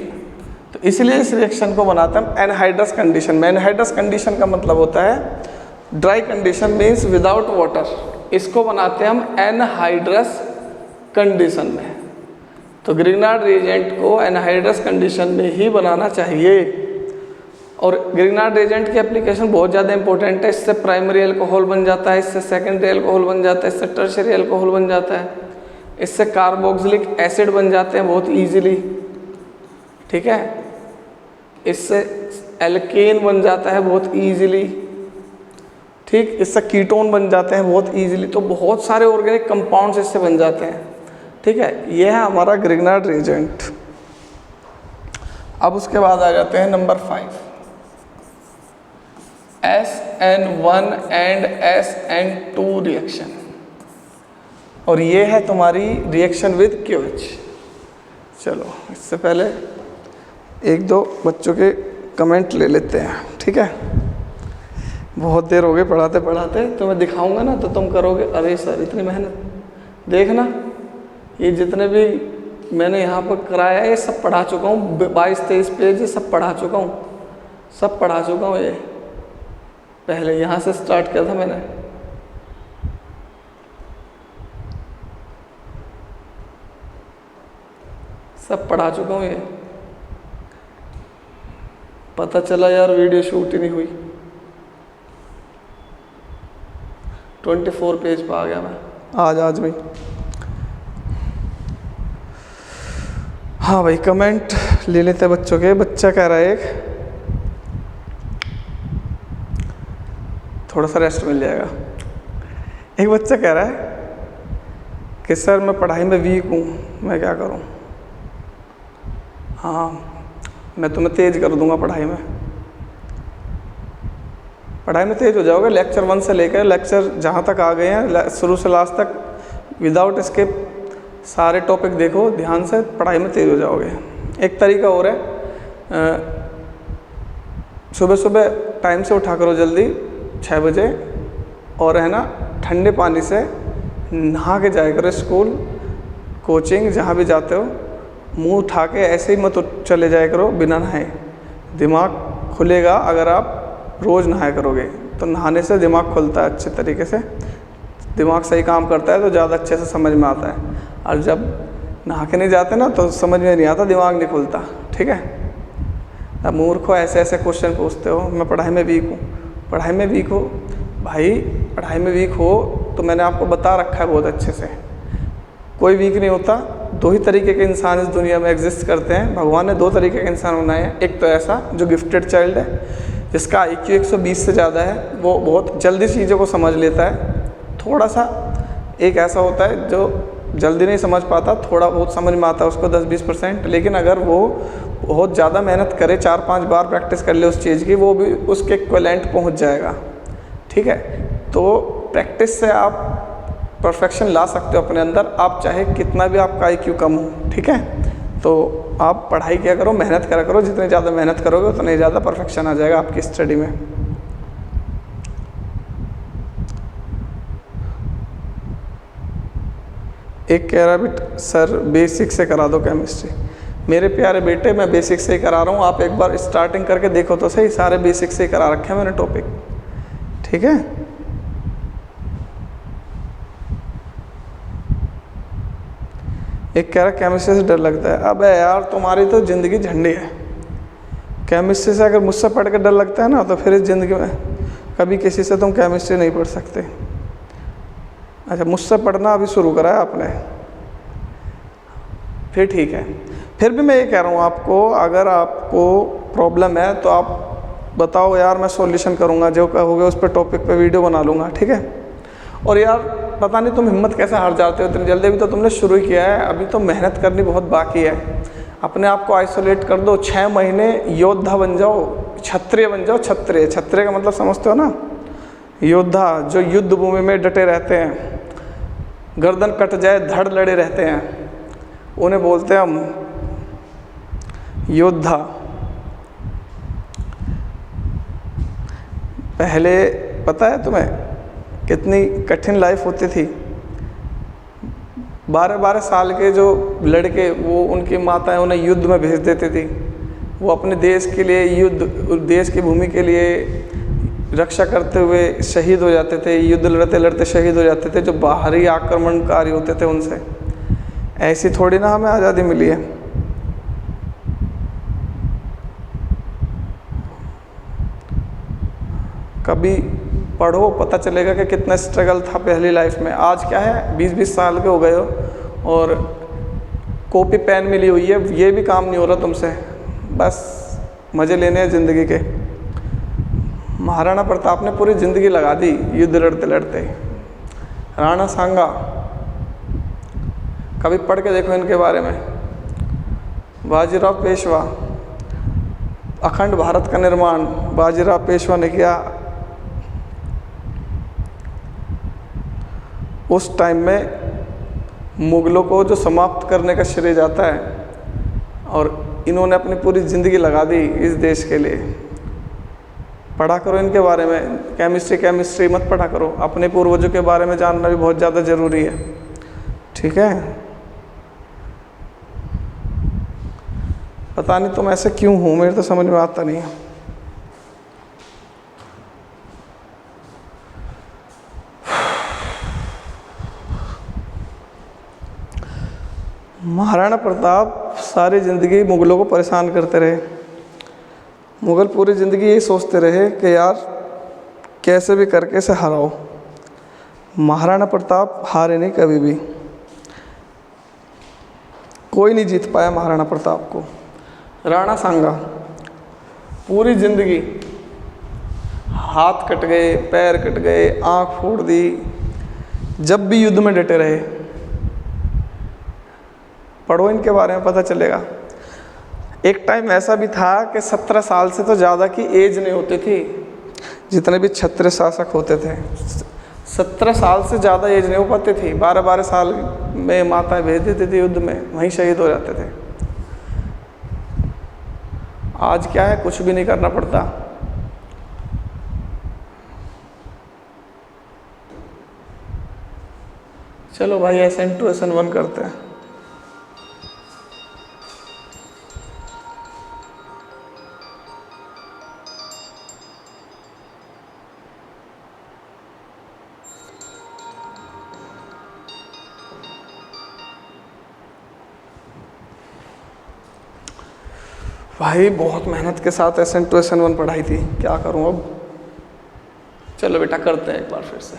तो इसलिए इस रिएक्शन को बनाते हैं एनहाइड्रस कंडीशन में। एनहाइड्रस कंडीशन का मतलब होता है dry condition means without water. इसको बनाते हैं हम एनहाइड्रस कंडीशन में। तो ग्रिग्नार्ड रिएजेंट को एनहाइड्रस कंडीशन में ही बनाना चाहिए। और ग्रिग्नार्ड रिएजेंट की एप्लीकेशन बहुत ज़्यादा इंपॉर्टेंट है। इससे प्राइमरी अल्कोहल बन जाता है, इससे सेकेंडरी अल्कोहल बन जाता है, इससे टर्शियरी अल्कोहल बन जाता है, इससे कार्बोक्सिलिक एसिड बन जाते हैं बहुत ईजिली। ठीक है, इससे एल्केन बन जाता है बहुत ईजिली। ठीक, इससे कीटोन बन जाते हैं बहुत ईजिली। तो बहुत सारे ऑर्गेनिक कंपाउंड्स इससे बन जाते हैं। ठीक है, यह है हमारा ग्रिग्नार्ड रिएजेंट। अब उसके बाद आ जाते हैं number 5, SN1 and SN2 reaction. और ये है तुम्हारी रिएक्शन विद QH। चलो इससे पहले एक दो बच्चों के कमेंट ले लेते हैं। ठीक है, बहुत देर हो गई पढ़ाते पढ़ाते। तो मैं दिखाऊंगा ना तो तुम करोगे अरे सर इतनी मेहनत। देखना, ये जितने भी मैंने यहाँ पर कराया है ये सब पढ़ा चुका हूँ। 22-23 पेज ये सब पढ़ा चुका हूँ, सब पढ़ा चुका हूँ। ये पहले यहाँ से स्टार्ट किया था मैंने। सब पढ़ा चुका हूँ। ये पता चला यार वीडियो शूट ही नहीं हुई। 24 पेज पर आ गया मैं आज में। हाँ भाई, कमेंट ले लेते हैं बच्चों के। बच्चा कह रहा है एक थोड़ा सा रेस्ट मिल जाएगा। एक बच्चा कह रहा है कि सर मैं पढ़ाई में वीक हूँ, मैं क्या करूँ। हाँ, मैं तुम्हें तेज कर दूंगा पढ़ाई में। पढ़ाई में तेज हो जाओगे। लेक्चर 1 से लेकर लेक्चर जहाँ तक आ गए हैं, शुरू से लास्ट तक विदाउट स्किप सारे टॉपिक देखो ध्यान से, पढ़ाई में तेज हो जाओगे। एक तरीका और है, सुबह सुबह टाइम से उठा करो जल्दी 6 बजे, और है ना ठंडे पानी से नहा के जाया करो स्कूल, कोचिंग, जहाँ भी जाते हो। मुंह उठा के ऐसे ही मत चले जाया करो बिना नहाए, दिमाग खुलेगा अगर आप रोज़ नहाया करोगे। तो नहाने से दिमाग खुलता है अच्छे तरीके से, दिमाग सही काम करता है तो ज़्यादा अच्छे से समझ में आता है। और जब नहा के नहीं जाते ना तो समझ में नहीं आता, दिमाग नहीं खुलता। ठीक है, अब मूर्खो ऐसे ऐसे क्वेश्चन पूछते हो, मैं पढ़ाई में वीक हूँ। पढ़ाई में वीक हो भाई, पढ़ाई में वीक हो तो मैंने आपको बता रखा है बहुत अच्छे से, कोई वीक नहीं होता। 2 ही तरीके के इंसान इस दुनिया में एग्जिस्ट करते हैं। भगवान ने 2 तरीके के इंसान बनाए हैं। एक तो ऐसा जो गिफ्टेड चाइल्ड है, जिसका IQ 120 से ज़्यादा है, वो बहुत जल्दी चीज़ों को समझ लेता है। थोड़ा सा एक ऐसा होता है जो जल्दी नहीं समझ पाता, थोड़ा बहुत समझ में आता है उसको 10-20%, लेकिन अगर वो बहुत ज़्यादा मेहनत करे, 4-5 बार प्रैक्टिस कर ले उस चीज़ की, वो भी उसके इक्विवेलेंट पहुंच जाएगा। ठीक है, तो प्रैक्टिस से आप परफेक्शन ला सकते हो अपने अंदर, आप चाहे कितना भी आपका IQ कम हो। ठीक है, तो आप पढ़ाई किया करो, मेहनत करा करो, जितनी ज़्यादा मेहनत करोगे उतनी ज़्यादा परफेक्शन आ जाएगा आपकी स्टडी में। एक कह रहा बेटा सर बेसिक से करा दो केमिस्ट्री। मेरे प्यारे बेटे, मैं बेसिक से ही करा रहा हूँ, आप एक बार स्टार्टिंग करके देखो तो सही, सारे बेसिक से ही करा रखे हैं मैंने टॉपिक। ठीक है, एक कह रहा केमिस्ट्री से डर लगता है। अबे यार तुम्हारी तो ज़िंदगी झंडी है, केमिस्ट्री से अगर मुझसे पढ़ के डर लगता है ना तो फिर इस ज़िंदगी में कभी किसी से तुम केमिस्ट्री नहीं पढ़ सकते। अच्छा, मुझसे पढ़ना अभी शुरू करा है आपने, फिर ठीक है। फिर भी मैं ये कह रहा हूँ आपको, अगर आपको प्रॉब्लम है तो आप बताओ यार, मैं सॉल्यूशन करूँगा, जो कहोगे उस पर टॉपिक पे वीडियो बना लूँगा। ठीक है, और यार पता नहीं तुम हिम्मत कैसे हार जाते हो इतनी जल्दी, भी तो तुमने शुरू ही किया है, अभी तो मेहनत करनी बहुत बाकी है। अपने आप को आइसोलेट कर दो, 6 महीने योद्धा बन जाओ, क्षत्रिय बन जाओ। क्षत्रिय, क्षत्रिय का मतलब समझते हो ना, योद्धा जो युद्ध भूमि में डटे रहते हैं, गर्दन कट जाए धड़ लड़े रहते हैं, उन्हें बोलते हैं हम योद्धा। पहले पता है तुम्हें कितनी कठिन लाइफ होती थी। 12-12 साल के जो लड़के, वो उनकी माताएं उन्हें युद्ध में भेज देती थी, वो अपने देश के लिए युद्ध, देश की भूमि के लिए रक्षा करते हुए शहीद हो जाते थे, युद्ध लड़ते लड़ते शहीद हो जाते थे, जो बाहरी आक्रमणकारी होते थे उनसे। ऐसी थोड़ी ना हमें आज़ादी मिली है। कभी पढ़ो, पता चलेगा कि कितना स्ट्रगल था पहली लाइफ में। आज क्या है, 20-20 साल के हो गए हो और कॉपी पेन मिली हुई है, ये भी काम नहीं हो रहा तुमसे, बस मज़े लेने हैं ज़िंदगी के। महाराणा प्रताप ने पूरी ज़िंदगी लगा दी युद्ध लड़ते लड़ते। राणा सांगा, कभी पढ़ के देखो इनके बारे में। बाजीराव पेशवा, अखंड भारत का निर्माण बाजीराव पेशवा ने किया। उस टाइम में मुग़लों को जो समाप्त करने का श्रेय जाता है, और इन्होंने अपनी पूरी ज़िंदगी लगा दी इस देश के लिए। पढ़ा करो इनके बारे में, केमिस्ट्री मत पढ़ा करो, अपने पूर्वजों के बारे में जानना भी बहुत ज़्यादा ज़रूरी है। ठीक है, पता नहीं तुम ऐसे क्यों हो, मेरे तो समझ में आता नहीं है। महाराणा प्रताप सारी ज़िंदगी मुग़लों को परेशान करते रहे। मुग़ल पूरी ज़िंदगी यही सोचते रहे कि यार कैसे भी करके इसे हराओ। महाराणा प्रताप हारे नहीं कभी भी, कोई नहीं जीत पाया महाराणा प्रताप को। राणा सांगा पूरी ज़िंदगी हाथ कट गए, पैर कट गए, आँख फोड़ दी, जब भी युद्ध में डटे रहे। पढ़ो इनके बारे में, पता चलेगा। एक टाइम ऐसा भी था कि 17 साल से तो ज़्यादा की एज नहीं होती थी। जितने भी क्षत्रिय शासक होते थे 17 साल से ज़्यादा एज नहीं हो पाती थी, 12-12 साल में माताएं भेज देती थी युद्ध में, वहीं शहीद हो जाते थे। आज क्या है, कुछ भी नहीं करना पड़ता। चलो भाई SN2 SN1 करते हैं। भाई बहुत मेहनत के साथ SN2 SN1 पढ़ाई थी, क्या करूं अब। चलो बेटा करते हैं एक बार फिर से।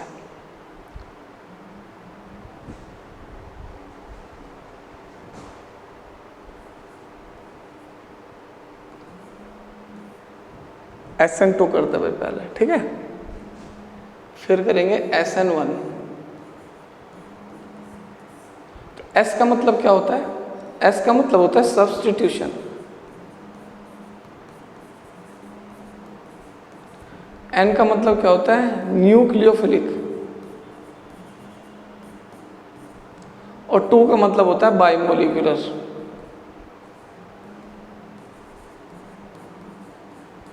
SN2 करते भाई पहले, ठीक है, फिर करेंगे SN1। तो S का मतलब क्या होता है? S का मतलब होता है सब्स्टिट्यूशन। N का मतलब क्या होता है? न्यूक्लियोफिलिक। और 2 का मतलब होता है बाइमोलिकुलर।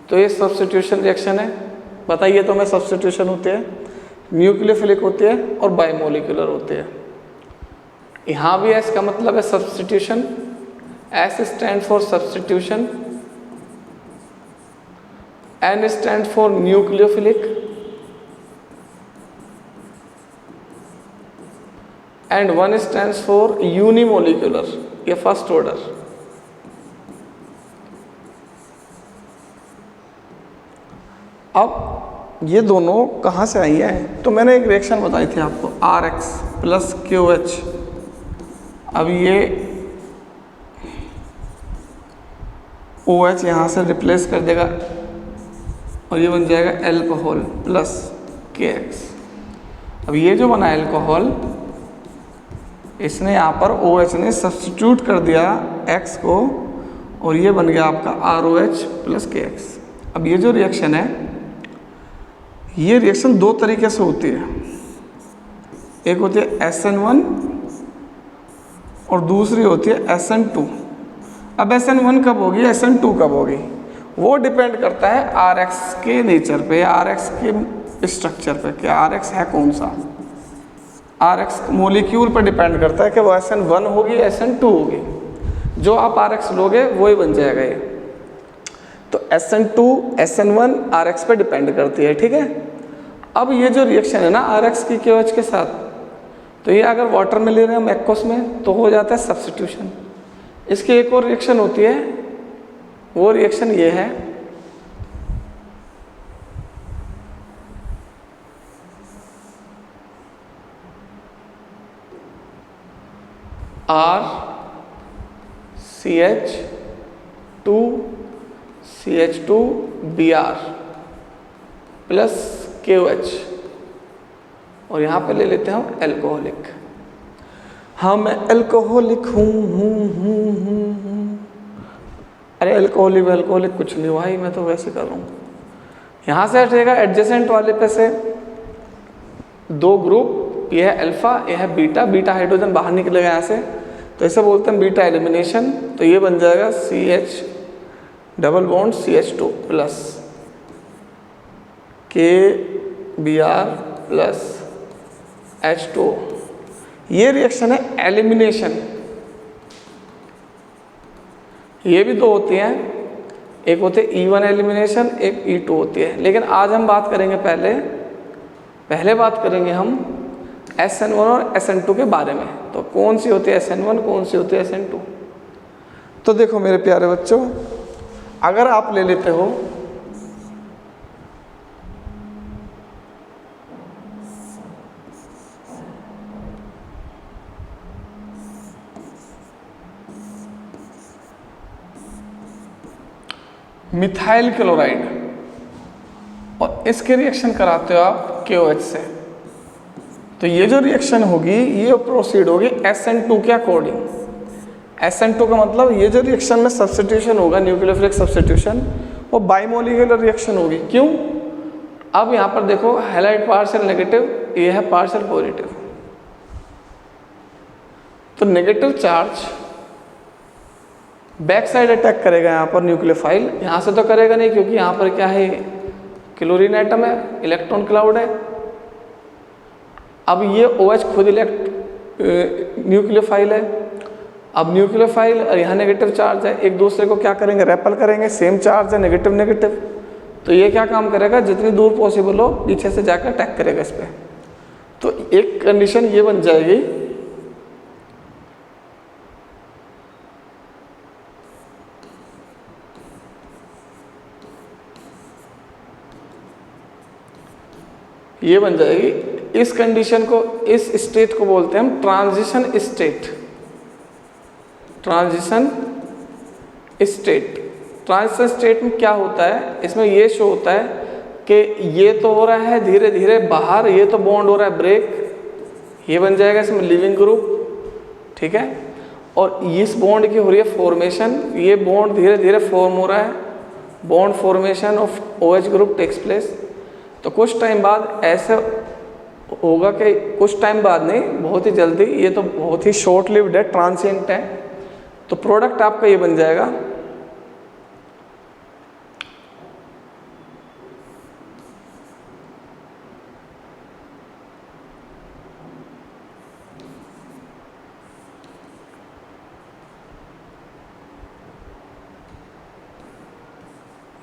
तो ये सब्स्टिट्यूशन रिएक्शन है। बताइए तो मैं सब्स्टिट्यूशन होती है, न्यूक्लियोफिलिक होती है और बाइमोलिकुलर होती है। यहाँ भी S का मतलब है substitution. S stand for substitution, N stand for nucleophilic and 1 stand for unimolecular या फर्स्ट ऑर्डर। अब ये दोनों कहाँ से आई हैं? तो मैंने एक रिएक्शन बताई थी आपको, RX प्लस QH। अब ये OH यहाँ से रिप्लेस कर देगा और ये बन जाएगा एल्कोहल प्लस KX। अब ये जो बना एल्कोहल, इसने यहाँ पर OH ने सब्स्टिट्यूट कर दिया X को और ये बन गया आपका ROH प्लस KX। अब ये जो रिएक्शन है, ये रिएक्शन दो तरीके से होती है। एक होती है SN1 और दूसरी होती है SN2। अब SN1 कब होगी, SN2 कब होगी, वो डिपेंड करता है RX के नेचर पे, RX के स्ट्रक्चर पे, कि RX है कौन सा। RX मोलिक्यूल पर डिपेंड करता है कि वो SN1 होगी SN2 होगी। जो आप RX लोगे वही बन जाएगा ये। तो SN2 SN1 RX पे डिपेंड करती है, ठीक है। अब ये जो रिएक्शन है ना RX की KOH के साथ, तो ये अगर वाटर में ले रहे हैं हम एक्वस में, तो हो जाता है सब्स्टिट्यूशन। इसकी एक और रिएक्शन होती है, वो रिएक्शन ये है, RCH2CH2Br प्लस KOH और यहाँ पे ले लेते हैं हम एल्कोहलिक। हाँ मैं एल्कोहलिक हूँ। अरे एल्कोहलिक कुछ नहीं भाई, मैं तो वैसे कर रहा हूँ। यहाँ से हटेगा एडजेसेंट वाले पे से दो ग्रुप, ये है अल्फा, ये है बीटा। बीटा हाइड्रोजन बाहर निकलेगा यहाँ से, तो ऐसा बोलते हैं बीटा एलिमिनेशन। तो ये बन जाएगा CH double bond CH2 plus KBr plus H2। ये रिएक्शन है एलिमिनेशन। ये भी दो होती हैं, एक होते E1 एलिमिनेशन, एक E2 होती है। लेकिन आज हम बात करेंगे पहले बात करेंगे हम SN1 और SN2 के बारे में। तो कौन सी होती है SN1, कौन सी होती है SN2। तो देखो मेरे प्यारे बच्चों, अगर आप ले लेते हो मिथाइल क्लोराइड और इसके रिएक्शन कराते हो आप KOH से, तो ये जो रिएक्शन होगी ये प्रोसीड होगी SN2 के अकॉर्डिंग। SN2 का मतलब ये जो रिएक्शन में सब्स्टिट्यूशन होगा, न्यूक्लियोफिलिक सब्स्टिट्यूशन, वो बाइमोलिकुलर रिएक्शन होगी। क्यों? अब यहाँ पर देखो हैलाइड पार्शियल नेगेटिव, ये है पार्शियल पॉजिटिव। तो negative charge back side attack करेगा यहाँ पर न्यूक्लियोफाइल, यहाँ से तो करेगा नहीं क्योंकि यहाँ पर क्या है, क्लोरीन एटम है, इलेक्ट्रॉन क्लाउड है। अब ये OH खुद न्यूक्लियोफाइल है। अब न्यूक्लियोफाइल और यहाँ नेगेटिव चार्ज है, एक दूसरे को क्या करेंगे, रेपल करेंगे, सेम चार्ज है, नेगेटिव नेगेटिव। तो ये क्या काम करेगा, जितनी दूर पॉसिबल हो पीछे से जाकर अटैक करेगा इस पर। तो एक कंडीशन ये बन जाएगी, ये बन जाएगी, इस कंडीशन को, इस स्टेट को बोलते हैं हम transition state. Transition state, transition state में क्या होता है, इसमें ये शो होता है कि ये तो हो रहा है धीरे धीरे बाहर, ये तो बॉन्ड हो रहा है ब्रेक, ये बन जाएगा इसमें लिविंग ग्रुप, ठीक है। और इस बॉन्ड की हो रही है फॉर्मेशन, ये बॉन्ड धीरे धीरे फॉर्म हो रहा है, bond formation of OH group takes place. तो कुछ टाइम बाद ऐसे होगा कि कुछ टाइम बाद नहीं, बहुत ही जल्दी, ये तो बहुत ही शॉर्ट लिव्ड है, ट्रांसिएंट है। तो प्रोडक्ट आपका ये बन जाएगा,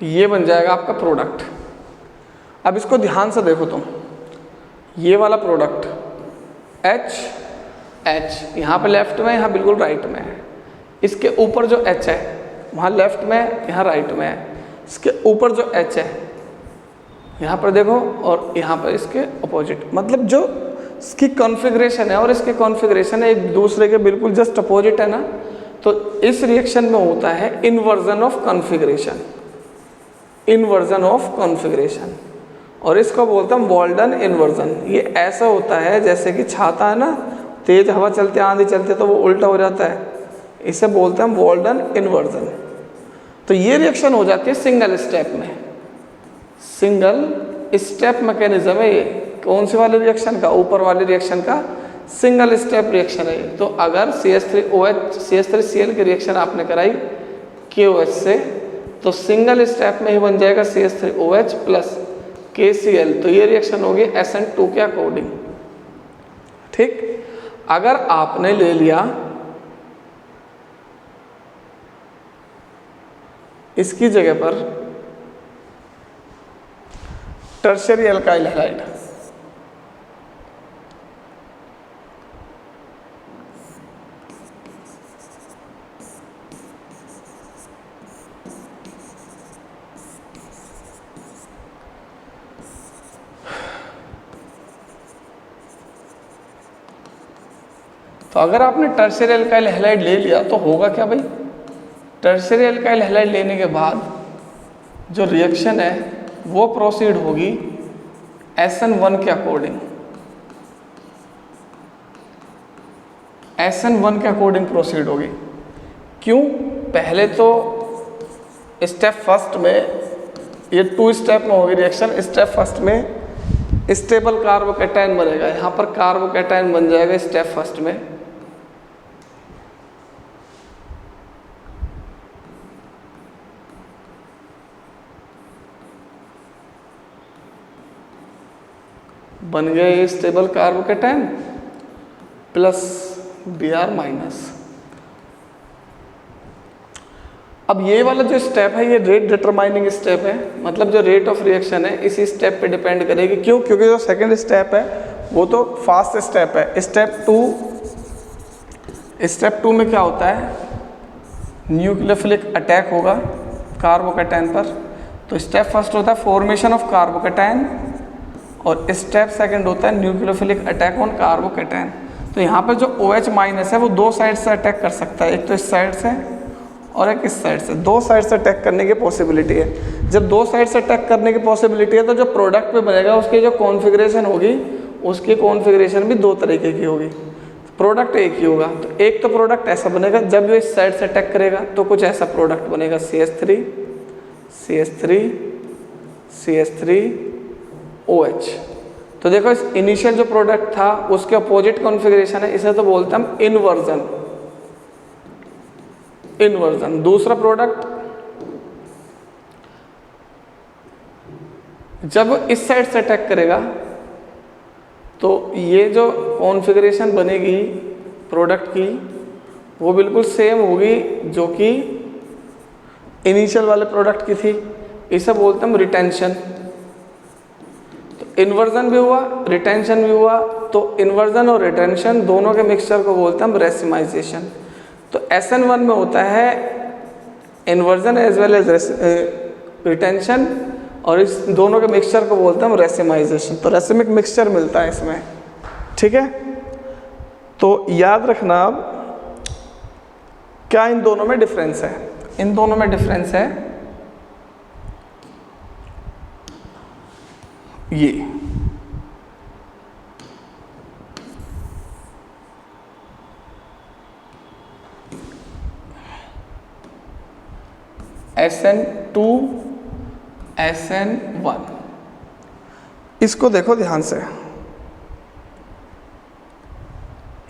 ये बन जाएगा आपका प्रोडक्ट। अब इसको ध्यान से देखो तुम, ये वाला प्रोडक्ट H यहाँ पे लेफ्ट में, यहाँ बिल्कुल राइट में है। इसके ऊपर जो H है वहाँ लेफ्ट में, यहाँ राइट में है। इसके ऊपर जो H है यहाँ पर देखो, और यहाँ पर इसके अपोजिट, मतलब जो इसकी कॉन्फ़िगरेशन है और इसके कॉन्फ़िगरेशन है एक दूसरे के बिल्कुल जस्ट अपोजिट है ना। तो इस रिएक्शन में होता है inversion of configuration, inversion of configuration, और इसको बोलते हैं वॉल्डन इन्वर्जन। ये ऐसा होता है जैसे कि छाता है ना, तेज हवा चलते आंधी चलते तो वो उल्टा हो जाता है, इसे बोलते हैं वॉल्डन इन्वर्जन। तो ये रिएक्शन हो जाती है सिंगल स्टेप में, सिंगल स्टेप मैकेनिज्म है ये। कौन से वाले रिएक्शन का, ऊपर वाले रिएक्शन का सिंगल स्टेप रिएक्शन है ये। तो अगर CH3OH CH3Cl की रिएक्शन आपने कराई KOH से, तो सिंगल स्टेप में ही बन जाएगा CH3OH प्लस KCl। तो ये रिएक्शन होगी SN2 के अकॉर्डिंग, ठीक। अगर आपने ले लिया इसकी जगह पर टर्शियरी एल्काइल हैलाइड, तो अगर आपने टर्शियरी एल्काइल हैलाइड ले लिया तो होगा क्या भाई, टर्शियरी एल्काइल हैलाइड लेने के बाद जो रिएक्शन है वो प्रोसीड होगी SN1 के अकॉर्डिंग, SN1 के अकॉर्डिंग प्रोसीड होगी। क्यों, पहले तो स्टेप फर्स्ट में, ये 2 स्टेप में होगी रिएक्शन। स्टेप फर्स्ट में स्टेबल कार्बोकैटायन बनेगा, यहाँ पर कार्बोकैटायन बन जाएगा स्टेप फर्स्ट में। बन गया ये stable carbocation plus Br minus. अब ये वाला जो स्टेप है ये रेट डिटरमाइनिंग स्टेप है, मतलब जो रेट ऑफ रिएक्शन है इसी स्टेप पे डिपेंड करेगी। क्यों, क्योंकि जो सेकंड स्टेप है वो तो फास्ट स्टेप है। स्टेप टू में क्या होता है, न्यूक्लियोफिलिक अटैक होगा कार्बोकैटायन पर। तो स्टेप फर्स्ट होता है फॉर्मेशन ऑफ कार्बोकैटायन और स्टेप सेकंड होता है न्यूक्लियोफिलिक अटैक ऑन कार्बोकैटायन। तो यहाँ पर जो OH माइनस है वो 2 साइड से अटैक कर सकता है, एक तो इस साइड से और एक इस साइड से। 2 साइड से अटैक करने की पॉसिबिलिटी है। जब 2 साइड से अटैक करने की पॉसिबिलिटी है तो जो प्रोडक्ट पे बनेगा उसकी जो कॉन्फ़िगरेशन होगी उसकी कॉन्फ़िगरेशन भी 2 तरीके की होगी, प्रोडक्ट एक ही होगा। तो एक तो प्रोडक्ट ऐसा बनेगा जब ये इस साइड से अटैक करेगा तो कुछ ऐसा प्रोडक्ट बनेगा CH3 CH3 CH3 OH। तो देखो इस इनिशियल जो प्रोडक्ट था उसके अपोजिट कॉन्फ़िगरेशन है, इसे तो बोलते हैं हम इन्वर्जन। इन्वर्जन दूसरा प्रोडक्ट जब इस साइड से अटैक करेगा तो ये जो कॉन्फ़िगरेशन बनेगी प्रोडक्ट की वो बिल्कुल सेम होगी जो कि इनिशियल वाले प्रोडक्ट की थी, इसे बोलते हैं हम रिटेंशन। तो इन्वर्जन भी हुआ, रिटेंशन भी हुआ, तो इन्वर्जन और रिटेंशन दोनों के मिक्सचर को बोलते हैं हम रेसिमाइजेशन। तो SN1 में होता है inversion as well as retention, और इस दोनों के मिक्सचर को बोलते हैं हम रेसिमाइजेशन। तो रेसिमिक मिक्सचर मिलता है इसमें, ठीक है। तो याद रखना अब क्या इन दोनों में डिफरेंस है। इन दोनों में डिफरेंस है ये, SN2 SN1। इसको देखो ध्यान से,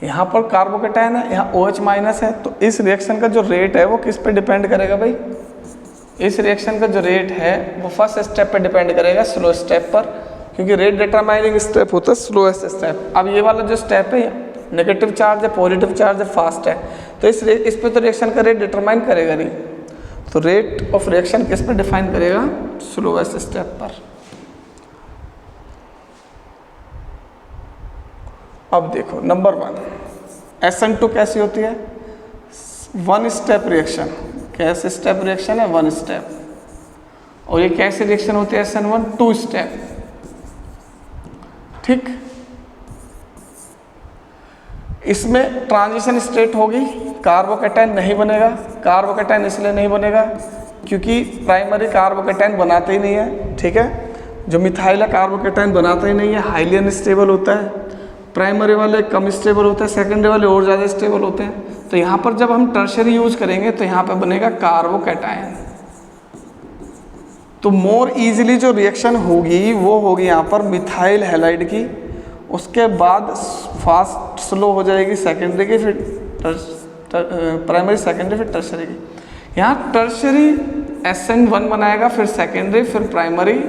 यहाँ पर कार्बोकेटायन है, यहाँ OH माइनस है, तो इस रिएक्शन का जो रेट है वो किस पे डिपेंड करेगा भाई? इस रिएक्शन का जो रेट है वो फर्स्ट स्टेप पे डिपेंड करेगा, स्लो स्टेप पर, क्योंकि रेट डिटरमाइनिंग स्टेप होता है स्लोएस्ट स्टेप। अब ये वाला जो स्टेप है नेगेटिव चार्ज है, पॉजिटिव चार्ज है, फास्ट है, तो इस पे तो रिएक्शन का रेट डिटरमाइन करेगा नहीं। तो रेट ऑफ रिएक्शन किस पे डिफाइन करेगा? स्लोएस्ट स्टेप पर। अब देखो नंबर 1, SN2 कैसी होती है? 1 स्टेप रिएक्शन। कैसे स्टेप रिएक्शन है? 1 स्टेप। और ये कैसी रिएक्शन होती है SN1? 2 स्टेप। ठीक, इसमें ट्रांजिशन स्टेट होगी, कार्बोकेटायन नहीं बनेगा। कार्बोकेटायन इसलिए नहीं बनेगा क्योंकि प्राइमरी कार्बोकेटायन बनाते ही नहीं है, ठीक है। जो मिथाइल है कार्बोकेटायन बनाता ही नहीं है, हाईली अनस्टेबल होता है। प्राइमरी वाले कम स्टेबल होते हैं, सेकेंडरी वाले और ज़्यादा स्टेबल होते हैं। तो यहाँ पर जब हम टर्शरी यूज करेंगे तो यहाँ पर बनेगा कार्बोकेटायन। तो मोर इजीली जो रिएक्शन होगी वो होगी यहाँ पर मिथाइल हैलाइड की, उसके बाद फास्ट स्लो हो जाएगी सेकेंडरी की, फिर प्राइमरी, सेकेंडरी, फिर टर्शरी की। यहाँ टर्शरी SN1 बनाएगा, फिर सेकेंडरी, फिर प्राइमरी,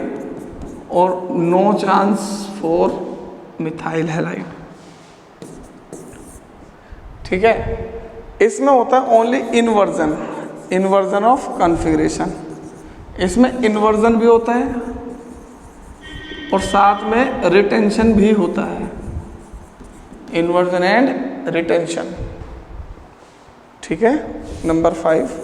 और no chance for methyl halide, ठीक है। इसमें होता है only inversion, inversion of configuration. इसमें इन्वर्जन भी होता है और साथ में रिटेंशन भी होता है, इन्वर्जन एंड रिटेंशन, ठीक है। नंबर 5,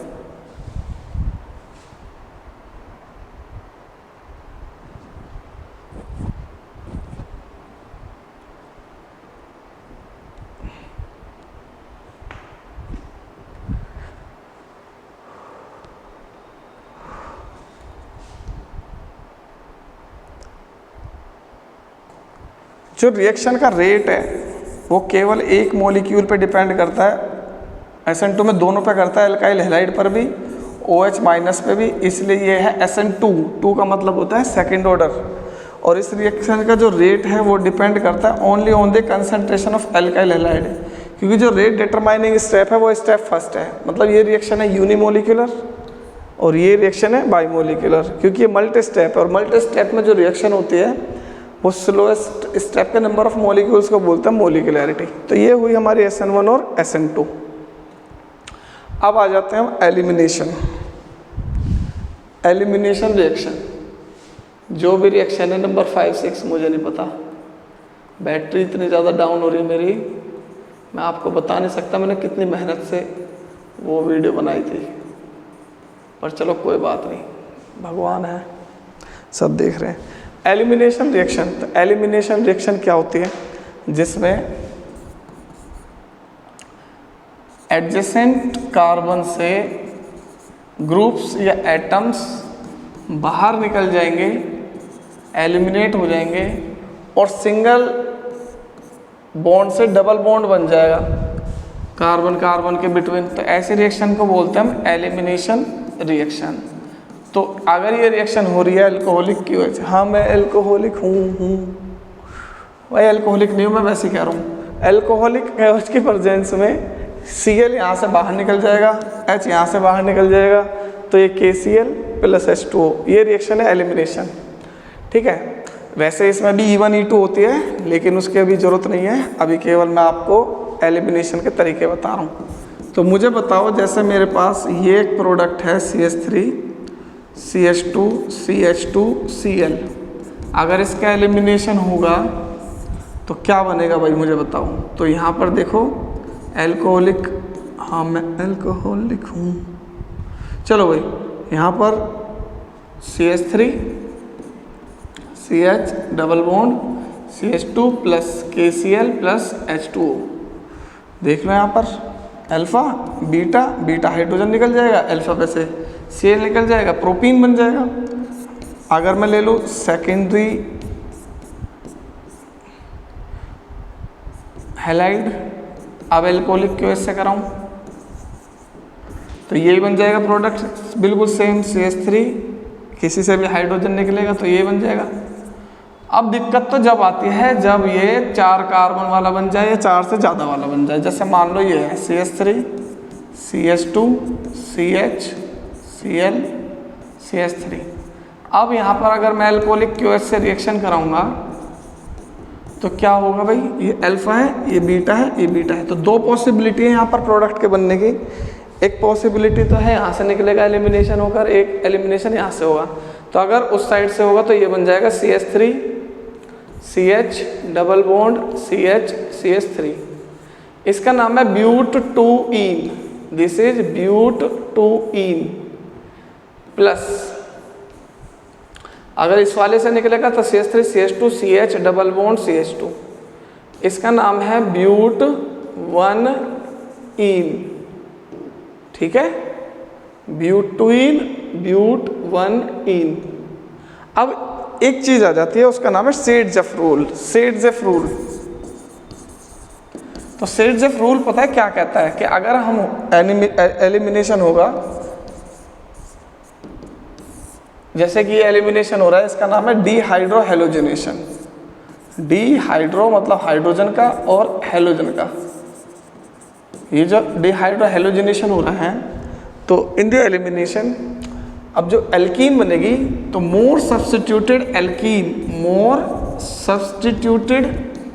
जो रिएक्शन का रेट है वो केवल एक मॉलिक्यूल पे डिपेंड करता है। SN2 में दोनों पे करता है, एल्काइल हैलाइड पर भी, OH माइनस पे भी, इसलिए ये है SN2। 2 का मतलब होता है सेकंड ऑर्डर। और इस रिएक्शन का जो रेट है वो डिपेंड करता है only on the concentration of alkyl halide, क्योंकि जो रेट डिटरमाइनिंग स्टेप है वो स्टेप फर्स्ट है। मतलब ये रिएक्शन है यूनिमोलिकुलर और ये रिएक्शन है बाईमोलिकुलर, क्योंकि ये मल्टी स्टेप है, और मल्टी स्टेप में जो रिएक्शन होती है वो स्लोएस्ट स्टेप के नंबर ऑफ मॉलिक्यूल्स को बोलते हैं मोलिकुलैरिटी। तो ये हुई हमारी SN1 और SN2। अब आ जाते हैं हम एलिमिनेशन। एलिमिनेशन रिएक्शन, जो भी रिएक्शन है नंबर 5, 6 मुझे नहीं पता, बैटरी इतनी ज़्यादा डाउन हो रही है मेरी, मैं आपको बता नहीं सकता मैंने कितनी मेहनत से वो वीडियो बनाई थी, पर चलो कोई बात नहीं, भगवान है, सब देख रहे हैं। एलिमिनेशन रिएक्शन, तो एलिमिनेशन रिएक्शन क्या होती है? जिसमें एडजेसेंट कार्बन से ग्रुप्स या एटम्स बाहर निकल जाएंगे, एलिमिनेट हो जाएंगे, और सिंगल बॉन्ड से डबल बॉन्ड बन जाएगा कार्बन कार्बन के बिटवीन। तो ऐसे रिएक्शन को बोलते हैं हम एलिमिनेशन रिएक्शन। तो अगर ये रिएक्शन हो रही है अल्कोहलिक की वजह से, हाँ मैं अल्कोहलिक हूँ भाई, अल्कोहलिक नहीं हूँ मैं, वैसे ही कह रहा हूँ। अल्कोहलिक केओस की प्रेजेंस में Cl यहाँ से बाहर निकल जाएगा, H यहाँ से बाहर निकल जाएगा, तो ये KCl प्लस H2O, ये रिएक्शन है एलिमिनेशन। ठीक है, वैसे इसमें भी E1 E2 होती है, लेकिन उसकी अभी ज़रूरत नहीं है, अभी केवल मैं आपको एलिमिनेशन के तरीके बता रहा हूँ। तो मुझे बताओ, जैसे मेरे पास ये एक प्रोडक्ट है CH3 CH2 CH2 Cl, अगर इसका एलिमिनेशन होगा तो क्या बनेगा भाई मुझे बताओ। तो यहाँ पर देखो अल्कोहलिक, हाँ मैं अल्कोहलिक हूँ, चलो भाई यहाँ पर CH3 CH double bond CH2 plus KCl plus H2O, देख लो यहाँ पर अल्फ़ा बीटा, बीटा हाइड्रोजन निकल जाएगा, अल्फ़ा पे से Cl निकल जाएगा, प्रोपीन बन जाएगा। अगर मैं ले लूँ सेकेंडरी हैलाइड, अब एल्कोहलिक क्यों इससे कराऊँ, तो यही बन जाएगा प्रोडक्ट बिल्कुल सेम CH3, किसी से भी हाइड्रोजन निकलेगा तो ये बन जाएगा। अब दिक्कत तो जब आती है जब ये 4 कार्बन वाला बन जाए या 4 से ज़्यादा वाला बन जाए। जैसे मान लो ये है CH3 CH2 CH Cl CH3। अब यहाँ पर अगर मैं एल्कोहलिक QH से रिएक्शन कराऊंगा तो क्या होगा भाई, ये अल्फा है, ये बीटा है, ये बीटा है, तो 2 पॉसिबिलिटी है यहाँ पर प्रोडक्ट के बनने की। एक पॉसिबिलिटी तो है यहाँ से निकलेगा एलिमिनेशन होकर, एक एलिमिनेशन यहाँ से होगा। तो अगर उस साइड से होगा तो ये बन जाएगा CH3 CH double bond CH CH3, इसका नाम है ब्यूट-2-ईन, दिस इज ब्यूट-2-ईन प्लस, अगर इस वाले से निकलेगा तो CH3 CH2 CH double bond CH2, इसका नाम है ब्यूट-1-ईन। ठीक है, ब्यूट-2-ईन ब्यूट-1-ईन। अब एक चीज आ जाती है, उसका नाम है सेडजेफ रूल। सेडजेफ रूल, तो सेडजेफ रूल पता है क्या कहता है कि अगर हम एलिमिनेशन होगा, जैसे कि ये एलिमिनेशन हो रहा है, इसका नाम है डीहाइड्रो हेलोजिनेशन। डीहाइड्रो मतलब हाइड्रोजन का और हेलोजन का, ये जो डीहाइड्रो हेलोजिनेशन हो रहा है, तो इन द एलिमिनेशन अब जो एल्कीन बनेगी तो मोर substituted alkene, more substituted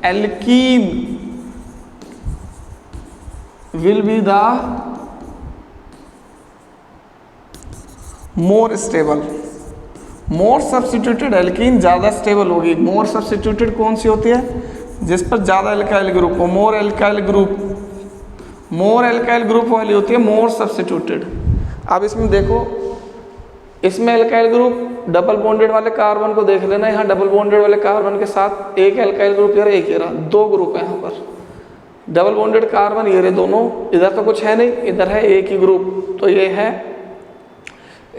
alkene will be the more stable. More substituted alkene ज़्यादा स्टेबल होगी। मोर सब्स्टिट्यूटेड कौन सी होती है, जिस पर ज़्यादा एल्काइल ग्रुप हो, मोर एल्काइल ग्रुप, मोर एल्काइल ग्रुप वाली होती है मोर सब्स्टिट्यूटेड। अब इसमें देखो, इसमें एल्काइल ग्रुप डबल बॉन्डेड वाले कार्बन को देख लेना, यहाँ डबल बॉन्डेड वाले कार्बन के साथ एक एल्काइल ग्रुप, यार एक ही रहा, 2 ग्रुप है यहाँ पर डबल बॉन्डेड कार्बन, ये रहे दोनों, इधर तो कुछ है नहीं, इधर है एक ही ग्रुप, तो ये है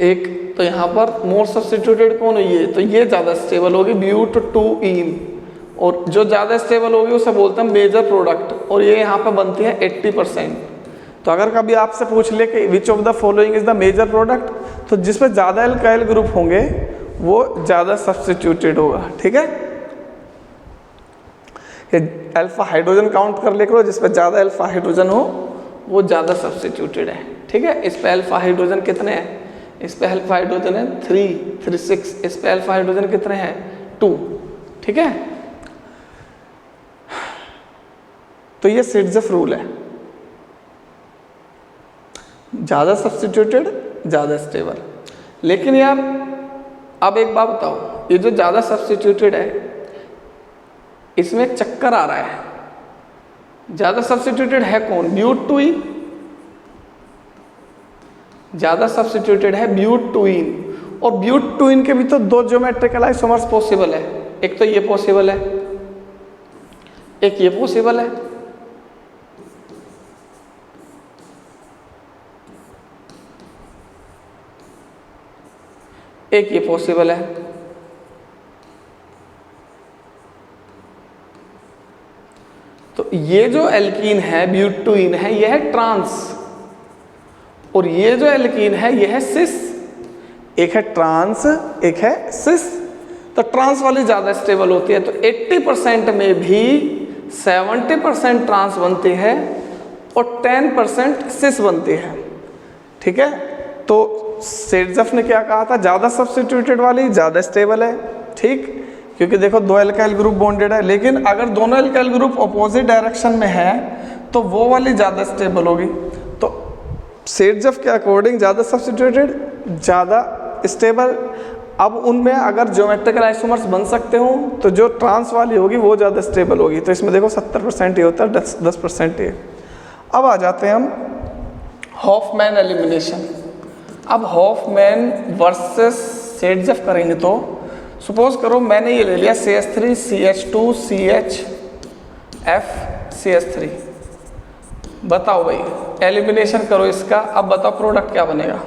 एक, तो यहाँ पर मोर सब्स्टिट्यूटेड कौन है ये, तो ये ज़्यादा स्टेबल होगी ब्यूट-2-ईन, और जो ज़्यादा स्टेबल होगी उसे बोलते हैं मेजर प्रोडक्ट, और ये यहाँ पर बनती है 80%। तो अगर कभी आपसे पूछ ले कि which of the following is the major product, तो जिसमें ज़्यादा एल्काइल ग्रुप होंगे वो ज़्यादा सब्स्टिट्यूटेड होगा। ठीक है, ये अल्फा हाइड्रोजन काउंट कर ले करो, जिसमें ज़्यादा अल्फा हाइड्रोजन हो वो ज़्यादा सब्स्टिट्यूटेड है। ठीक है, इस पे अल्फा हाइड्रोजन कितने हैं, इस पे अल्फा हाइड्रोजन है 3, 6, इस पे अल्फा हाइड्रोजन कितने हैं 2। ठीक है, तो ये सेडजेफ रूल है, ज़्यादा सब्स्टिट्यूटेड ज़्यादा स्टेबल। लेकिन यार अब एक बात बताओ, ये जो ज़्यादा सब्स्टिट्यूटेड है इसमें एक चक्कर आ रहा है, ज़्यादा सब्स्टिट्यूटेड है कौन, ब्यूट-2-ईन, ज़्यादा सब्स्टिट्यूटेड है ब्यूट-2-ईन, और ब्यूट-2-ईन के भी तो 2 ज्योमेट्रिकल आइसोमर्स पॉसिबल है, एक तो ये पॉसिबल है, एक ये पॉसिबल है। एक ये पॉसिबल है, तो ये जो एल्कीन है ब्यूट-2-ईन है, ये है ट्रांस, और ये जो एल्कीन है ये है सिस। एक है ट्रांस, एक है सिस। तो ट्रांस वाली ज़्यादा स्टेबल होती है, तो 80% में भी 70% ट्रांस बनती है और 10% सिस बनती है। ठीक है, तो सेट्ज़ेफ ने क्या कहा था, ज़्यादा सब्स्टिट्यूटेड वाली ज़्यादा स्टेबल है। ठीक, क्योंकि देखो दो एल्काइल ग्रुप बॉन्डेड है, लेकिन अगर दोनों एल्काइल ग्रुप अपोजिट डायरेक्शन में है तो वो वाली ज़्यादा स्टेबल होगी। तो सेट्ज़ेफ के अकॉर्डिंग ज़्यादा सब्स्टिट्यूटेड ज़्यादा स्टेबल। अब उनमें अगर ज्योमेट्रिकल आइसोमर्स बन सकते हो तो जो ट्रांस वाली होगी वो ज़्यादा स्टेबल होगी। तो इसमें देखो 70% ये होता है, 10% ये। अब आ जाते हैं हम हॉफमैन एलिमिनेशन। अब हॉफमैन वर्सेस सेट्ज़ेफ करेंगे तो सपोज करो मैंने ये ले लिया CH3 CH2 CHF CH3। बताओ भाई, एलिमिनेशन करो इसका। अब बताओ प्रोडक्ट क्या बनेगा।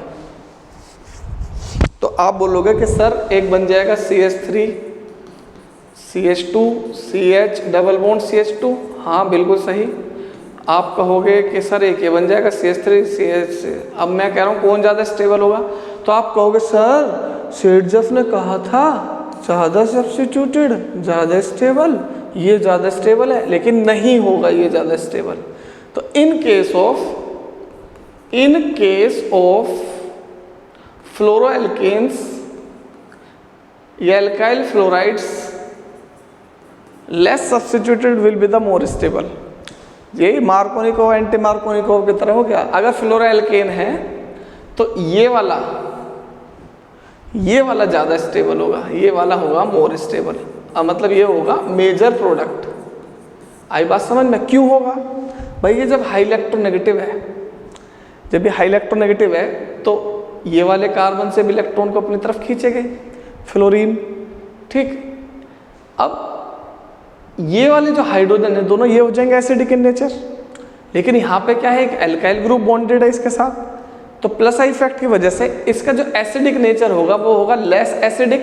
तो आप बोलोगे कि सर एक बन जाएगा CH3 CH2 CH double bond CH2। हाँ बिल्कुल सही। आप कहोगे कि सर एक ये बन जाएगा CH3 CH। अब मैं कह रहा हूँ कौन ज़्यादा स्टेबल होगा, तो आप कहोगे सर सेट्ज़ेफ ने कहा था ज़्यादा सब्स्टिट्यूटेड ज़्यादा स्टेबल, ये ज़्यादा स्टेबल है, लेकिन नहीं होगा ये ज़्यादा स्टेबल। तो इन केस ऑफ फ्लोरोएल्केन्स या alkyl fluorides less substituted will be the more stable. यही मार्कोनिकोव एंटी मार्कोनिकोव की तरह हो गया। अगर फ्लोरोएल्केन है तो ये वाला ज़्यादा स्टेबल होगा, ये वाला होगा मोर स्टेबल। मतलब ये होगा मेजर प्रोडक्ट। आई बात समझ में? क्यों होगा भाई? ये जब हाई इलेक्ट्रोनेगेटिव है, जब ये हाई इलेक्ट्रोनेगेटिव है तो ये वाले कार्बन से भी इलेक्ट्रॉन को अपनी तरफ खींचेंगे, फ्लोरीन। ठीक, अब ये वाले जो हाइड्रोजन है दोनों ये हो जाएंगे एसिडिक इन नेचर, लेकिन यहाँ पे क्या है, एक एल्काइल ग्रुप बॉन्डेड है इसके साथ, तो प्लस आई इफेक्ट की वजह से इसका जो एसिडिक नेचर होगा वो होगा लेस एसिडिक।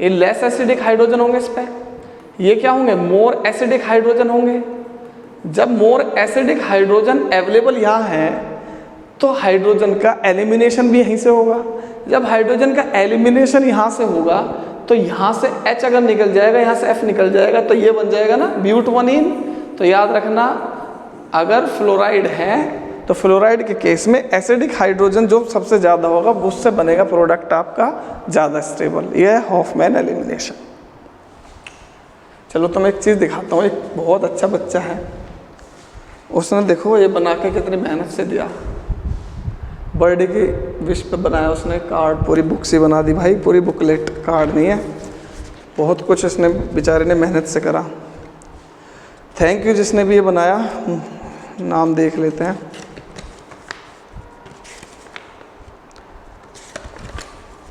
ये लेस एसिडिक हाइड्रोजन होंगे इस पे, ये क्या होंगे, मोर एसिडिक हाइड्रोजन होंगे। जब मोर एसिडिक हाइड्रोजन अवेलेबल यहाँ है तो हाइड्रोजन का एलिमिनेशन भी यहीं से होगा। जब हाइड्रोजन का एलिमिनेशन यहाँ से होगा तो यहाँ से H अगर निकल जाएगा, यहाँ से F निकल जाएगा, तो ये बन जाएगा ना ब्यूटवनीन। तो याद रखना, अगर फ्लोराइड है तो फ्लोराइड के केस में एसिडिक हाइड्रोजन जो सबसे ज़्यादा होगा उससे बनेगा प्रोडक्ट आपका ज़्यादा स्टेबल। ये है हॉफमैन एलिमिनेशन। चलो तो मैं एक चीज़ दिखाता हूँ। एक बहुत अच्छा बच्चा है, उसने देखो ये बना के कितनी मेहनत से दिया। बर्थडे की विश पे बनाया उसने कार्ड, पूरी बुक सी बना दी भाई, पूरी बुकलेट, कार्ड नहीं है। बहुत कुछ इसने बेचारे ने मेहनत से करा। थैंक यू जिसने भी ये बनाया। नाम देख लेते हैं।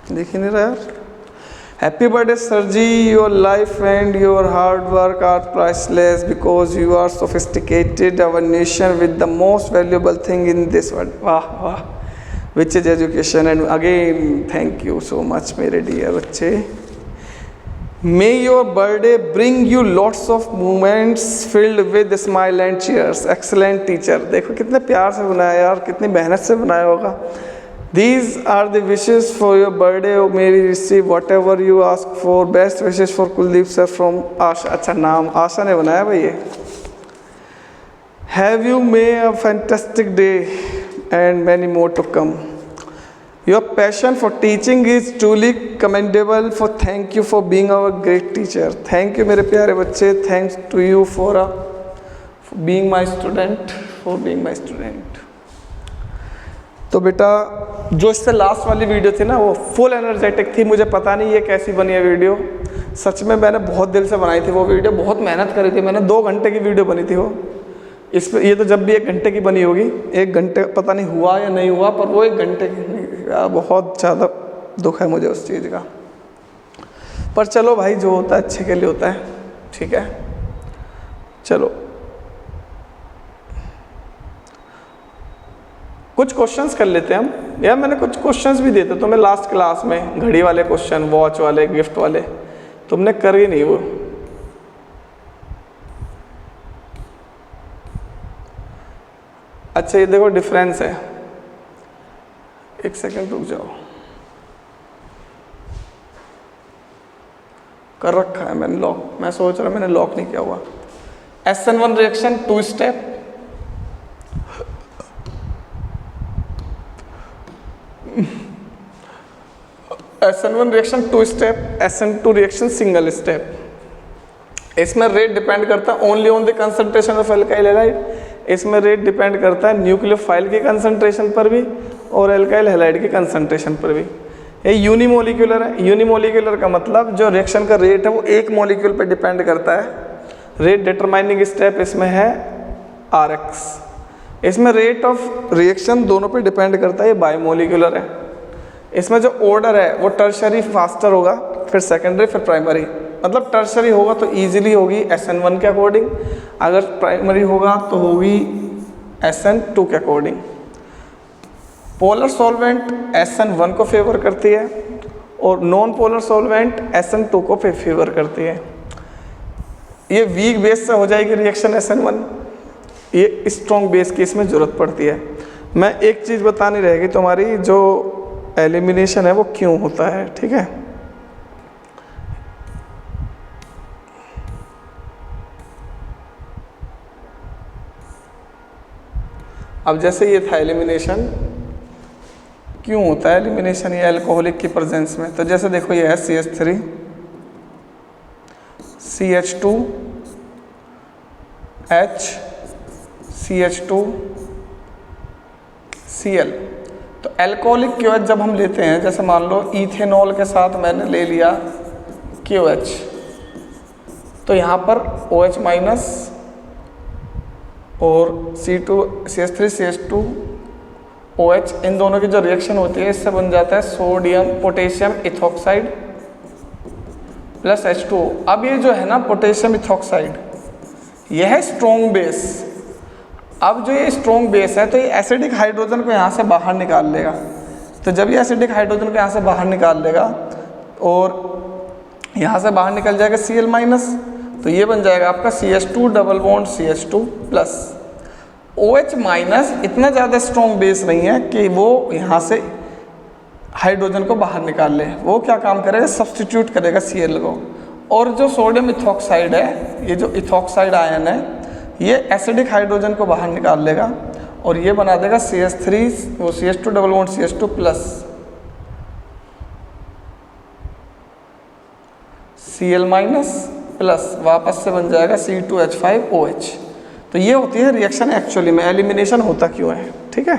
देख ही नहीं रहा यार। Happy birthday sir ji, your life and your hard work are priceless because you are sophisticated our nation with the most valuable thing in this world. वाह वाह, which is education. And again thank you so much मेरे dear बच्चे। May your birthday bring you lots of moments filled with smile and cheers. Excellent teacher. देखो कितने प्यार से बनाया यार, कितनी मेहनत से बनाया होगा। These are the wishes for your birthday. May we receive whatever you ask for. Best wishes for Kuldeep sir from Asha. अच्छा नाम आशा ने बनाया भाई ये। Have you made a fantastic day and many more to come. Your passion for teaching is truly commendable. For thank you for being our great teacher. Thank you मेरे प्यारे बच्चे. Thanks to you for being my student. For being my student. तो बेटा जो इससे last वाली video थी ना वो फुल एनर्जेटिक थी। मुझे पता नहीं ये कैसी बनी है वीडियो, सच में मैंने बहुत दिल से बनाई थी वो वीडियो, बहुत मेहनत करी थी मैंने। 2 घंटे की वीडियो बनी थी वो। इस पर ये तो जब भी 1 घंटे की बनी होगी, 1 घंटे पता नहीं हुआ या नहीं हुआ, पर वो 1 घंटे की यार बहुत ज़्यादा दुख है मुझे उस चीज़ का। पर चलो भाई, जो होता है अच्छे के लिए होता है। ठीक है, चलो कुछ क्वेश्चंस कर लेते हैं हम। यार मैंने कुछ क्वेश्चंस भी देते तुम्हें लास्ट क्लास में, घड़ी वाले क्वेश्चन, वॉच वाले, गिफ्ट वाले, तुमने कर ही नहीं वो। अच्छा ये देखो डिफरेंस है, 1 सेकंड रुक जाओ। कर रखा है मैंने लॉक, मैं सोच रहा मैंने लॉक नहीं किया हुआ। SN1 reaction 2 step, SN1 reaction 2 step, SN2 reaction single step. इसमें रेट डिपेंड करता है only on the concentration of alkyl halide. इसमें रेट डिपेंड करता है न्यूक्लियोफाइल की कंसंट्रेशन पर भी और एल्काइल हैलाइड की कंसंट्रेशन पर भी। ये यूनिमोलिकुलर है। यूनिमोलिकुलर का मतलब जो रिएक्शन का रेट है वो एक मॉलिक्यूल पर डिपेंड करता है। रेट डिटरमाइनिंग स्टेप इसमें है RX। इसमें रेट ऑफ रिएक्शन दोनों पे डिपेंड करता है, ये बायोमोलिकुलर है। इसमें जो ऑर्डर है वो टर्शरी फास्टर होगा, फिर सेकेंडरी, फिर प्राइमरी। मतलब टर्शरी होगा तो इजीली होगी SN1 के अकॉर्डिंग, अगर प्राइमरी होगा तो होगी SN2 के अकॉर्डिंग। पोलर सॉल्वेंट SN1 को फेवर करती है और नॉन पोलर सॉल्वेंट SN2 को फेवर करती है। ये वीक बेस से हो जाएगी रिएक्शन SN1, ये स्ट्रॉन्ग बेस की इसमें ज़रूरत पड़ती है। मैं एक चीज़ बतानी रहेगी, तुम्हारी जो एलिमिनेशन है वो क्यों होता है, ठीक है। अब जैसे ये था एलिमिनेशन, क्यों होता है एलिमिनेशन ये अल्कोहलिक की प्रेजेंस में, तो जैसे देखो ये है CH3 CH2 H CH2 Cl। तो अल्कोहलिक QH जब हम लेते हैं, जैसे मान लो इथेनॉल के साथ मैंने ले लिया QH, तो यहाँ पर OH माइनस और CH3 CH2 OH, इन दोनों की जो रिएक्शन होती है इससे बन जाता है sodium potassium ethoxide plus H2O। अब ये जो है ना पोटेशियम इथॉक्साइड, यह है स्ट्रॉन्ग बेस। अब जो ये स्ट्रॉन्ग बेस है तो ये एसिडिक हाइड्रोजन को यहाँ से बाहर निकाल लेगा। तो जब ये एसिडिक हाइड्रोजन को यहाँ से बाहर निकाल लेगा और यहाँ से बाहर निकल जाएगा Cl माइनस, तो ये बन जाएगा आपका CH2 double bond CH2 plus. OH minus इतना ज़्यादा स्ट्रॉन्ग बेस नहीं है कि वो यहाँ से हाइड्रोजन को बाहर निकाल ले। वो क्या काम करेगा, सब्स्टिट्यूट करेगा Cl को। और जो सोडियम इथॉक्साइड है, ये जो इथॉक्साइड आयन है, ये एसिडिक हाइड्रोजन को बाहर निकाल लेगा और ये बना देगा CH3 वो CH2 double bond CH2 plus Cl minus plus वापस से बन जाएगा C2H5OH। तो ये होती है रिएक्शन एक्चुअली में। एलिमिनेशन होता क्यों है, ठीक है।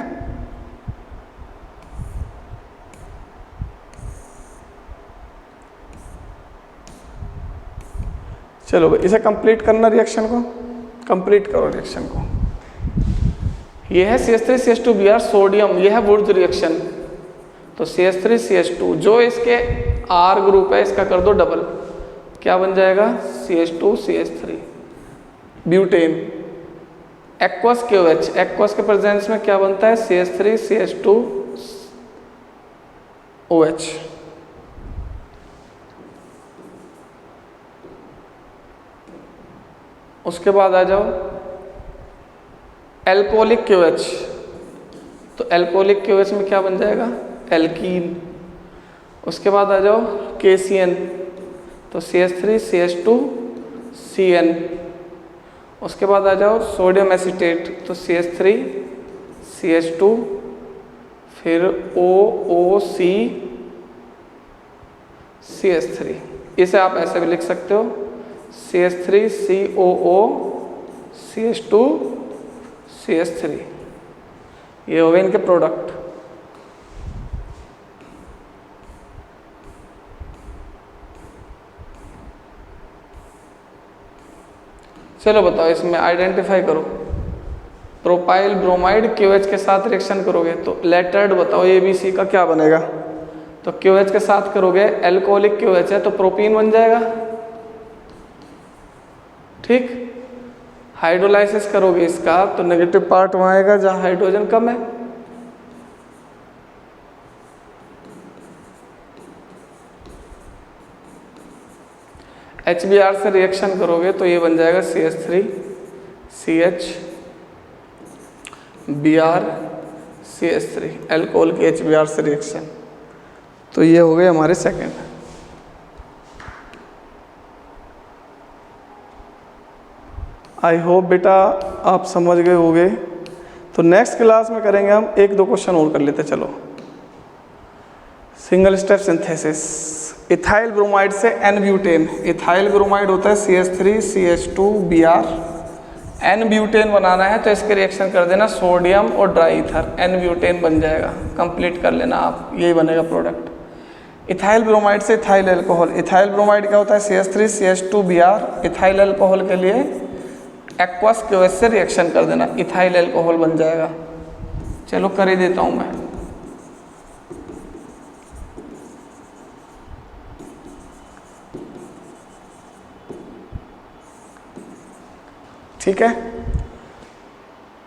चलो इसे कंप्लीट करना, रिएक्शन को कंप्लीट करो। रिएक्शन को ये है CH3 CH2 Br सोडियम, ये है वुड्स रिएक्शन। तो CH3 CH2 जो इसके R ग्रुप है इसका कर दो डबल, क्या बन जाएगा CH2 CH3 butane. Aqueous QH, aqueous के प्रेजेंस में क्या बनता है CH3 CH2 OH। उसके बाद आ जाओ एल्कोहलिक QH, तो एल्कोहलिक QH में क्या बन जाएगा एल्कीन। उसके बाद आ जाओ KCN, तो CH3 CH2 CN। उसके बाद आ जाओ सोडियम एसीटेट, तो CH3 CH2 फिर OOC CH3। इसे आप ऐसे भी लिख सकते हो CH3 COO CH2 CH3। ये हो गए इनके प्रोडक्ट। चलो बताओ इसमें आइडेंटिफाई करो। प्रोपाइल ब्रोमाइड QH के साथ रिएक्शन करोगे तो लेटर्ड बताओ ABC का क्या बनेगा। तो QH के साथ करोगे, एल्कोहलिक QH है तो प्रोपीन बन जाएगा, ठीक। हाइड्रोलाइसिस करोगे इसका तो नेगेटिव पार्ट वहाँ आएगा जहाँ हाइड्रोजन कम है। HBr से रिएक्शन करोगे तो ये बन जाएगा CH3 CH Br CH3, alcohol के HBr से रिएक्शन। तो ये हो गए हमारे सेकंड। आई होप बेटा आप समझ गए होंगे। तो नेक्स्ट क्लास में करेंगे हम एक दो क्वेश्चन और कर लेते। चलो, single step synthesis. Ethyl bromide से एन ब्यूटेन, इथाइल ब्रोमाइड होता है CH3CH2Br, एन ब्यूटेन बनाना है तो इसके रिएक्शन कर देना सोडियम और ड्राई ईथर, एन ब्यूटेन बन जाएगा। कंप्लीट कर लेना आप, यही बनेगा प्रोडक्ट। इथाइल ब्रोमाइड से इथाइल अल्कोहल, इथाइल ब्रोमाइड क्या होता है CH3CH2Br, इथाइल अल्कोहल के लिए एक्वस क्यूएस से रिएक्शन कर देना, इथाइल अल्कोहल बन जाएगा। चलो कर ही देता हूँ मैं। ठीक है,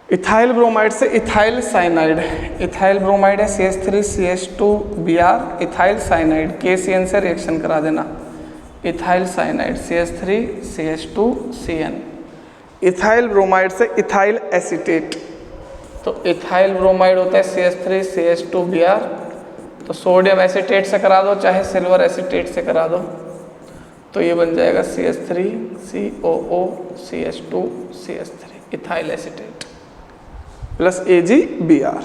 इथाइल ब्रोमाइड से इथाइल साइनाइड, इथाइल ब्रोमाइड है CH3CH2Br, इथाइल साइनाइड KCN से रिएक्शन करा देना, ethyl cyanide CH3CH2Cn। Ethyl bromide से इथाइल एसीटेट, तो इथाइल ब्रोमाइड होता है CH3CH2Br, तो सोडियम एसीटेट से करा दो चाहे सिल्वर एसीटेट से करा दो, तो ये बन जाएगा CH3COOCH2CH3, ethyl acetate plus AgBr।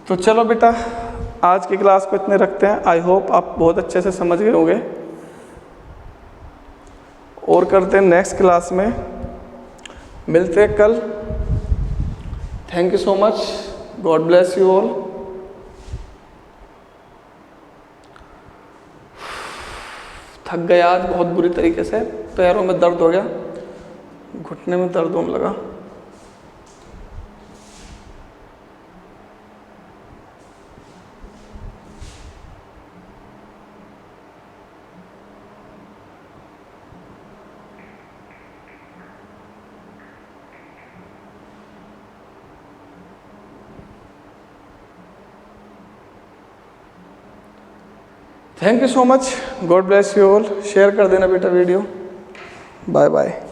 तो चलो बेटा, आज की क्लास को इतने रखते हैं। आई होप आप बहुत अच्छे से समझ गए होंगे, और करते हैं नेक्स्ट क्लास में, मिलते हैं कल। Thank you so much, God bless you all. थक गया आज बहुत बुरी तरीके से, पैरों में दर्द हो गया, घुटने में दर्द होने लगा। Thank you so much, God bless you all. Share कर देना बेटा वीडियो। Bye bye.